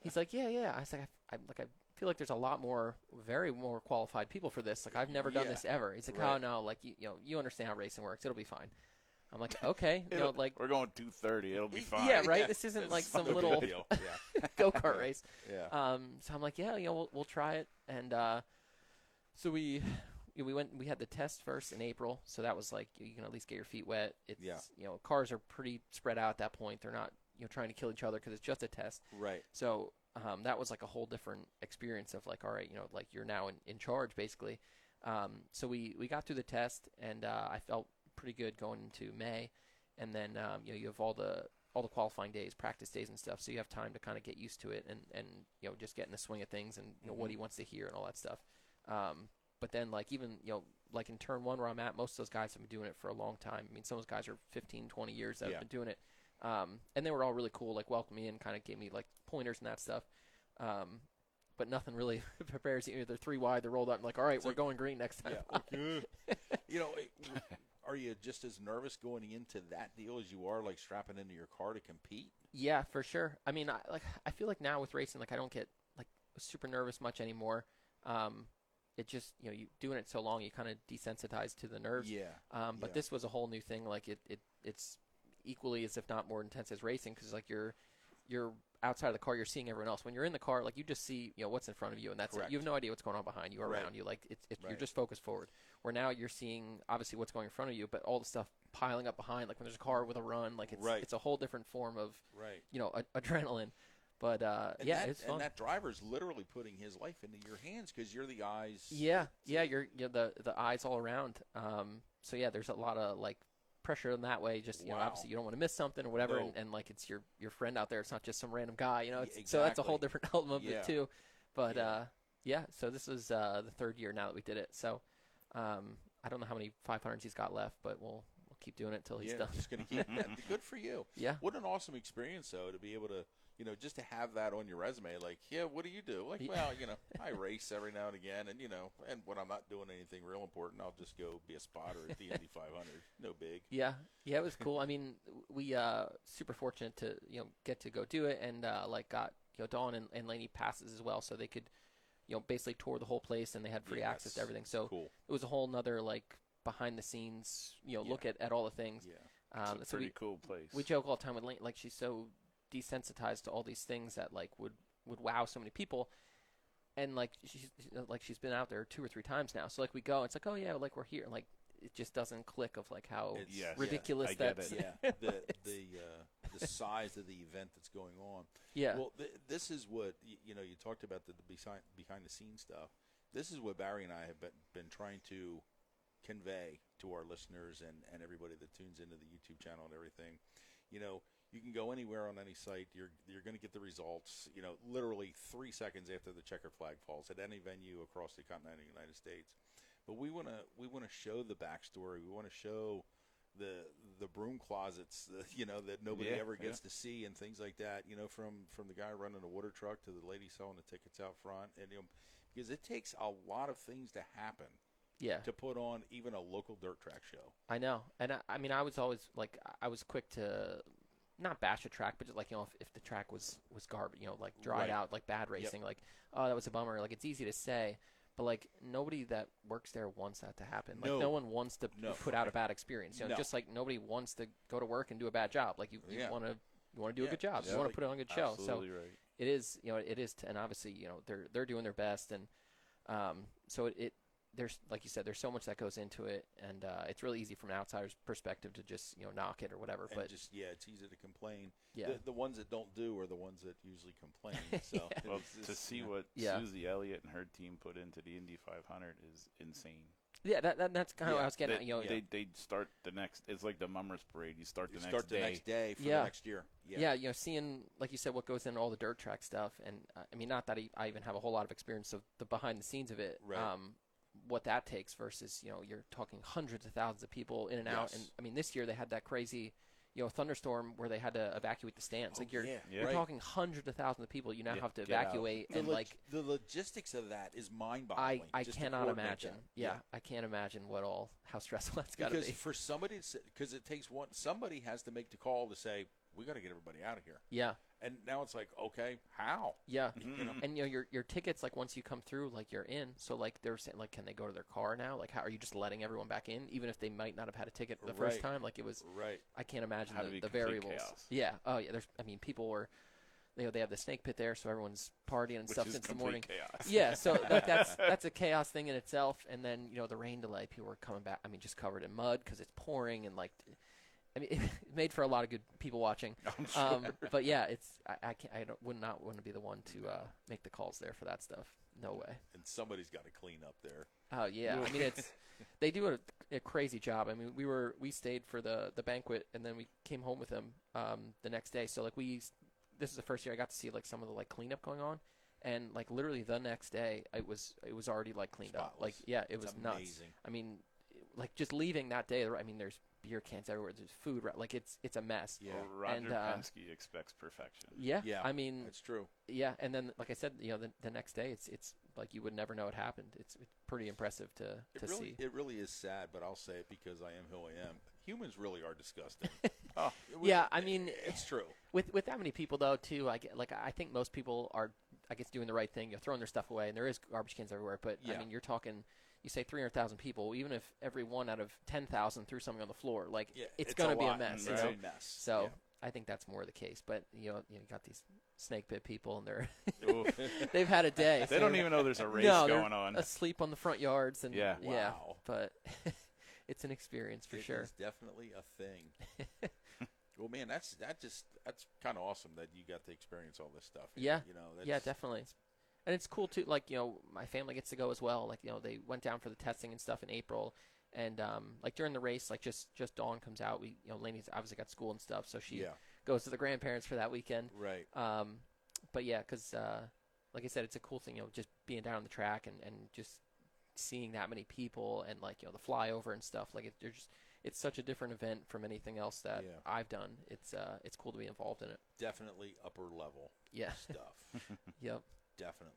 he's like, yeah. I was like, I feel like there's a lot more, very more qualified people for this. Like I've never done this ever. He's like, oh no, like you understand how racing works. It'll be fine. I'm like, okay, like we're going 2:30. It'll be fine. Yeah, right. This isn't like some little go-kart race. Yeah. So I'm like, yeah, we'll try it. And so we went. We had the test first in April, so that was like you can at least get your feet wet. It's cars are pretty spread out at that point. They're not trying to kill each other because it's just a test. Right. So that was like a whole different experience of like, all right, like you're now in charge basically. So we got through the test, and I felt pretty good going into May, and then you have all the qualifying days, practice days and stuff, so you have time to kind of get used to it and just get in the swing of things and what he wants to hear and all that stuff. But then like even like in turn one where I'm at, most of those guys have been doing it for a long time. I mean, some of those guys are 15, 20 years that have been doing it, and they were all really cool, like welcomed me in, kind of gave me like pointers and that stuff. But nothing really prepares you. They're 3 wide, they're rolled up, and like, all right, we're going green next time. Yeah. Are you just as nervous going into that deal as you are like strapping into your car to compete? Yeah, for sure. I mean, I feel like now with racing, like I don't get like super nervous much anymore. It just you doing it so long, you kind of desensitize to the nerves. Yeah. But this was a whole new thing. Like it's equally as if not more intense as racing because like you're outside of the car, you're seeing everyone else. When you're in the car, like you just see what's in front of you, and that's it. You have no idea what's going on behind you or around you. Like you're just focused forward. Where now you're seeing obviously what's going in front of you, but all the stuff piling up behind. Like when there's a car with a run, like it's a whole different form of adrenaline. But it's fun. And that driver's literally putting his life into your hands because you're the eyes. Yeah, you're the eyes all around. So yeah, there's a lot of like pressure in that way. Just obviously you don't want to miss something or whatever, and like it's your friend out there. It's not just some random guy. Exactly. So that's a whole different element of it too. But so this is the 3rd year now that we did it. So I don't know how many 500s he's got left, but we'll keep doing it until he's done. Just gonna keep good for you. Yeah. What an awesome experience though to be able to just to have that on your resume. Like, what do you do? Like, well, I race every now and again, and and when I'm not doing anything real important, I'll just go be a spotter at the Indy 500. No big. Yeah, it was cool. I mean, we super fortunate to get to go do it, and like got Dawn and Laney passes as well, so they could basically tour the whole place, and they had free access to everything. So cool. It was a whole nother like behind the scenes look at all the things. Yeah, it's a pretty cool place. We joke all the time with Laney, like she's so desensitized to all these things that like would wow so many people, and like she's been out there 2 or 3 times now, so like we go, it's like, oh yeah, like we're here, and like it just doesn't click of like how ridiculous that's the size of the event that's going on. Well, this is what you talked about the behind the scenes stuff. This is what Barry and I have been trying to convey to our listeners and everybody that tunes into the YouTube channel and everything. You can go anywhere on any site. You're going to get the results, literally 3 seconds after the checker flag falls at any venue across the continental United States. But we want to show the backstory. We want to show the broom closets, that nobody ever gets to see, and things like that. From the guy running a water truck to the lady selling the tickets out front, and because it takes a lot of things to happen. Yeah. To put on even a local dirt track show. I know, and I mean, I was always like, I was quick to not bash a track, but just like, if the track was garbage, like dried Right. out, like bad racing, like, oh, that was a bummer. Like, it's easy to say, but like nobody that works there wants that to happen. Like, no one wants to put out a bad experience. No. Just like nobody wants to go to work and do a bad job. Like, you want to do a good job. You want to put on a good show. Absolutely So right. it is, and obviously, they're doing their best, and so there's, like you said, there's so much that goes into it, and it's really easy from an outsider's perspective to just knock it or whatever. And but just it's easy to complain. Yeah. The ones that don't do are the ones that usually complain. So Well, to see what Susie Elliott and her team put into the Indy 500 is insane. Yeah, that's kind of what I was getting at. They start the next. It's like the Mummers Parade. You start the next day for the next year. Yeah, seeing, like you said, what goes into all the dirt track stuff, and I mean, not that I even have a whole lot of experience of the behind the scenes of it. Right. What that takes versus you're talking hundreds of thousands of people in and out, and I mean, this year they had that crazy thunderstorm where they had to evacuate the stands. Like, you're talking hundreds of thousands of people you now have to evacuate, and like the logistics of that is mind-boggling. I cannot imagine. I can't imagine how stressful that's got to be. Because for somebody, because it takes somebody has to make the call to say, we got to get everybody out of here. Yeah. And now it's like, okay, how? Yeah. And your tickets, like, once you come through, like, you're in. So like they're saying, like, can they go to their car now? Like, how are you just letting everyone back in, even if they might not have had a ticket the first time? Like, it was. Right. I can't imagine the complete variables. Chaos. Yeah. Oh yeah. People were. They have the snake pit there, so everyone's partying and stuff since the morning. Chaos. Yeah, so like, that's a chaos thing in itself. And then the rain delay, people were coming back. I mean, just covered in mud because it's pouring, and like, I mean, it made for a lot of good people watching. I'm sure. But yeah, I would not want to be the one to make the calls there for that stuff. No way. And somebody's got to clean up there. Oh yeah, I mean, they do a crazy job. I mean, we stayed for the banquet, and then we came home with them the next day. So like this is the first year I got to see like some of the like cleanup going on, and like literally the next day it was already like cleaned up. Like it was nuts. Amazing. I mean, like just leaving that day. I mean, there's beer cans everywhere. There's food. Like it's a mess. Yeah. Well, Roger Penske expects perfection. Yeah. Yeah. I mean, that's true. Yeah, and then like I said, the next day it's like you would never know it happened. It's pretty impressive to see. It really is sad, but I'll say it because I am who I am. Humans really are disgusting. Yeah, I mean, it's true. With that many people though, too, I think most people are, I guess, doing the right thing. You're throwing their stuff away, and there is garbage cans everywhere. But I mean, you're talking. You say 300,000 people, even if every one out of 10,000 threw something on the floor, like it's going to be a mess. It's a mess. So I think that's more the case. But you got these snake pit people, and they've had a day. They don't even know there's a race going on. Asleep on the front yards, and Wow. But it's an experience for sure. It's definitely a thing. Well, man, that's kind of awesome that you got to experience all this stuff. Yeah, yeah, definitely. And it's cool too. Like my family gets to go as well. Like they went down for the testing and stuff in April, and like during the race, like just dawn comes out. We Laney's obviously got school and stuff, so she goes to the grandparents for that weekend. Right. But yeah, because like I said, it's a cool thing. Just being down on the track and just seeing that many people and like the flyover and stuff. Like it's such a different event from anything else that I've done. It's cool to be involved in it. Definitely upper level. Stuff. Yep. Definitely.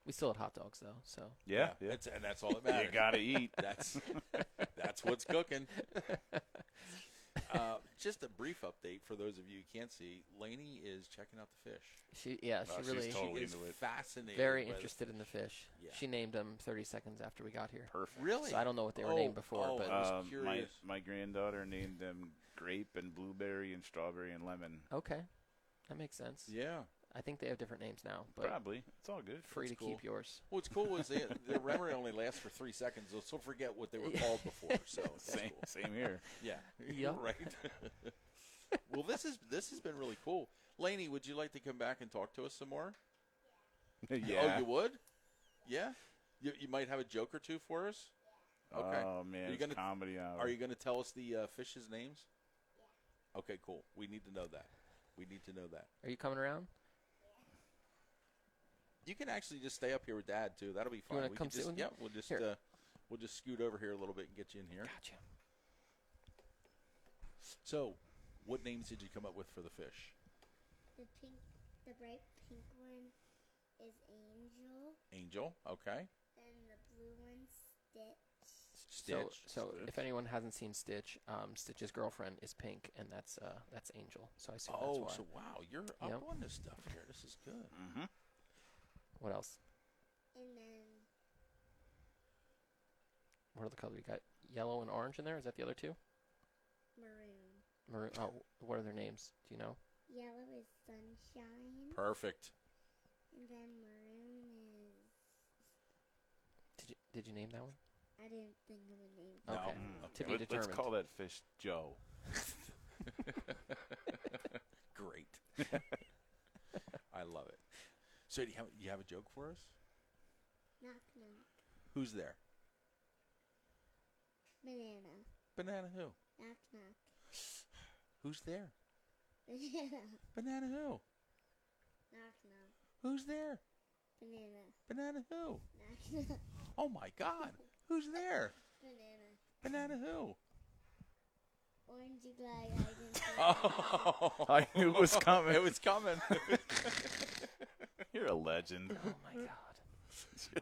We still had hot dogs though, so Yeah. And that's all that matters. You gotta eat. That's what's cooking. Just a brief update for those of you who can't see. Laney is checking out the fish. She she's totally is into it. Fascinated. Very interested in the fish. Yeah. She named them 30 seconds after we got here. Perfect. Really? So I don't know what they were named before, but I was curious. My granddaughter named them grape and blueberry and strawberry and lemon. okay, that makes sense. Yeah. I think they have different names now, but Probably. It's all good. free That's to cool. keep yours. What's cool is their memory only lasts for 3 seconds. They'll still forget what they were called before. So that's cool. Same here. Yeah. Yep. Right. Well, this has been really cool. Laney, would you like to come back and talk to us some more? Yeah. Oh, you would? Yeah. You might have a joke or two for us. Okay. Oh man, it's comedy hour. Are you going to tell us the fish's names? Yeah. Okay, cool. We need to know that. Are you coming around? You can actually just stay up here with Dad too. That'll be fun. You want to come sit with me? Yeah, we'll just scoot over here a little bit and get you in here. Gotcha. So, what names did you come up with for the fish? The bright pink one is Angel. Angel, okay. And the blue one, Stitch. Stitch. So if anyone hasn't seen Stitch, Stitch's girlfriend is pink, and that's Angel. So I assume that's why. So wow, you're up on this stuff here. This is good. Mm-hmm. What else? And then What are the colors? You got yellow and orange in there. Is that the other two? maroon. Oh, what are their names? Do you know? Yellow is sunshine. Perfect. And then maroon is. Did you name that one? I didn't think of a name. No. Okay. To be Let's determined. call that fish Joe. Great. I love it. So do you have a joke for us? Knock knock. Who's there? Banana. Banana who? Knock knock. Who's there? Banana. Banana who? Knock knock. Who's there? Banana. Banana who? Knock knock. Oh my God. Who's there? Banana. Banana who? Orangey glide. I didn't say Oh, I knew it was coming. it was coming. You're a legend. Oh my God.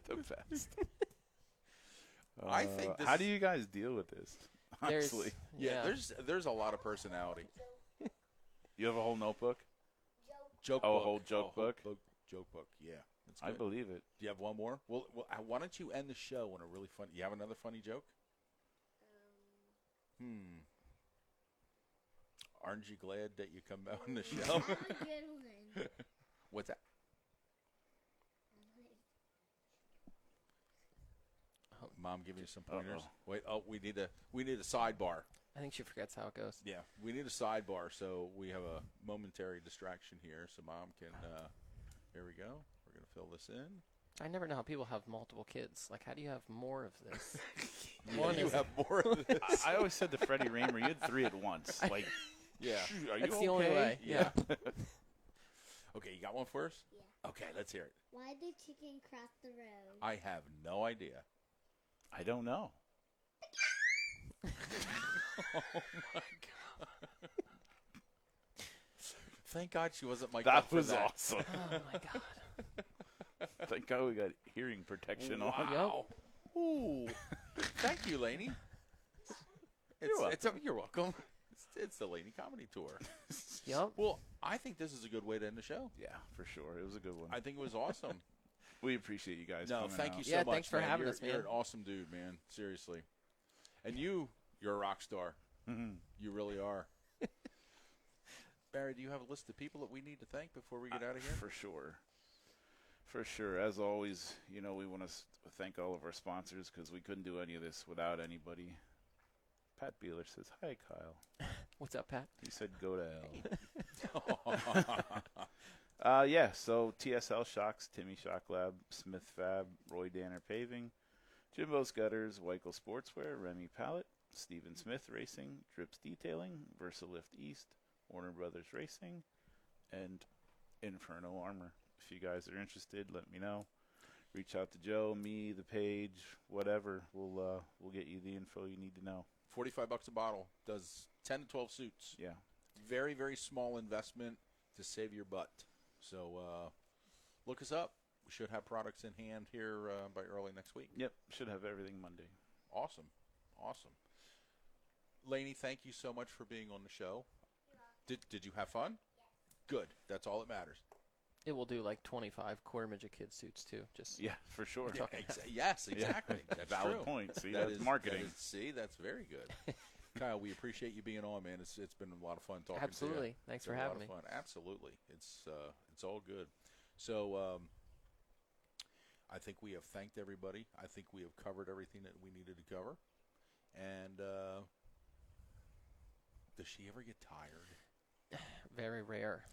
You're the best. I think this How do you guys deal with this? Honestly, Yeah, there's a lot of personality. you have a whole notebook. Joke Oh, a book. whole joke book? Joke book. Yeah, that's I good. believe it. Do you have one more? Well, why don't you end the show on a really funny? You have another funny joke? Aren't you glad that you come out on the show? I have a good one. What's that? Mom giving you some pointers. Uh-oh. Wait. Oh, we need a sidebar. I think she forgets how it goes. Yeah, we need a sidebar. So we have a momentary distraction here. So Mom can. Here we go. We're gonna fill this in. I never know how people have multiple kids. Like, how do you have more of this? One, you have more of this. I always said to Freddie Raymer, you had 3 at once. Like, Yeah. are you That's okay? the only way. Yeah. Okay, you got one for us? Yeah. Okay, let's hear it. Why did chicken cross the road? I have no idea. I don't know. Oh my God! Thank God she wasn't mic'd That up for was that. awesome. Oh my God. Thank God we got hearing protection on. Wow. Ooh. Thank you, Laney. You're welcome. It's the Laney Comedy Tour. Yep. Well, I think this is a good way to end the show. Yeah, for sure. It was a good one. I think it was awesome. We appreciate you guys No, coming thank out. you so Yeah, much. thanks for man. having You're- us, man. You're an awesome dude, man. Seriously. And you're a rock star. Mhm. You really are. Barry, do you have a list of people that we need to thank before we get out of here? For sure. For sure. As always, we want to thank all of our sponsors because we couldn't do any of this without anybody. Pat Beeler says, hi, Kyle. What's up, Pat? He said, go to hell. Yeah, so TSL Shocks, Timmy Shock Lab, Smith Fab, Roy Danner Paving, Jimbo's Gutters, Weichel Sportswear, Remy Pallet, Steven Smith Racing, Drips Detailing, Versalift East, Warner Brothers Racing, and Inferno Armor. If you guys are interested, let me know. Reach out to Joe, me, the page, whatever. We'll get you the info you need to know. $45 a bottle. Does 10 to 12 suits. Yeah. Very, very small investment to save your butt. So look us up. We should have products in hand here by early next week. Yep. Should have everything Monday. Awesome. Laney, thank you so much for being on the show. Did you have fun? Good. That's all that matters. It will do like 25 quarter midget kid suits too. Just Yeah, for sure. Yeah, yes, exactly. That's Valid true. point. See, That that's is- marketing. that's very good. Kyle, we appreciate you being on, man. It's been a lot of fun talking absolutely. to you. Thanks It's for been a lot having me. of fun. Absolutely. It's all good. So I think we have thanked everybody. I think we have covered everything that we needed to cover. And does she ever get tired? Very rare.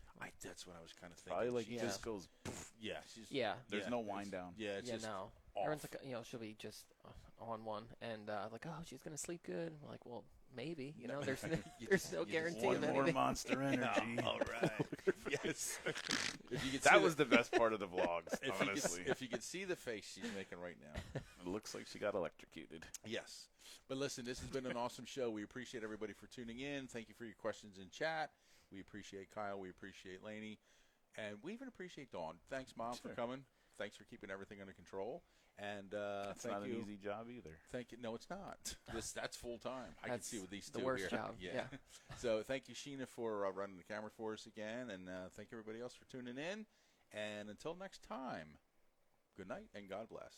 That's what I was kind of thinking. Probably like She just goes. yeah, she's Yeah. There's yeah, no it's- wind down. Yeah, it's Yeah, just no. off. Everyone's like, she'll be just on one, and like, oh, she's gonna sleep good. I'm like, well, maybe. There's there's no you just guarantee One of more anything. Monster Energy. All right. Yes. If you could That see was the best part of the vlogs, honestly. If you could see the face she's making right now. It looks like she got electrocuted. Yes. But listen, this has been an awesome show. We appreciate everybody for tuning in. Thank you for your questions in chat. We appreciate Kyle. We appreciate Laney. And we even appreciate Dawn. Thanks, Mom, for coming. thanks for keeping everything under control. And That's thank not you. an easy job either. Thank you. No, it's not. That's full time. I can see with these the two worst here. job. Yeah. So thank you, Sheena, for running the camera for us again, and thank everybody else for tuning in. And until next time, good night and God bless.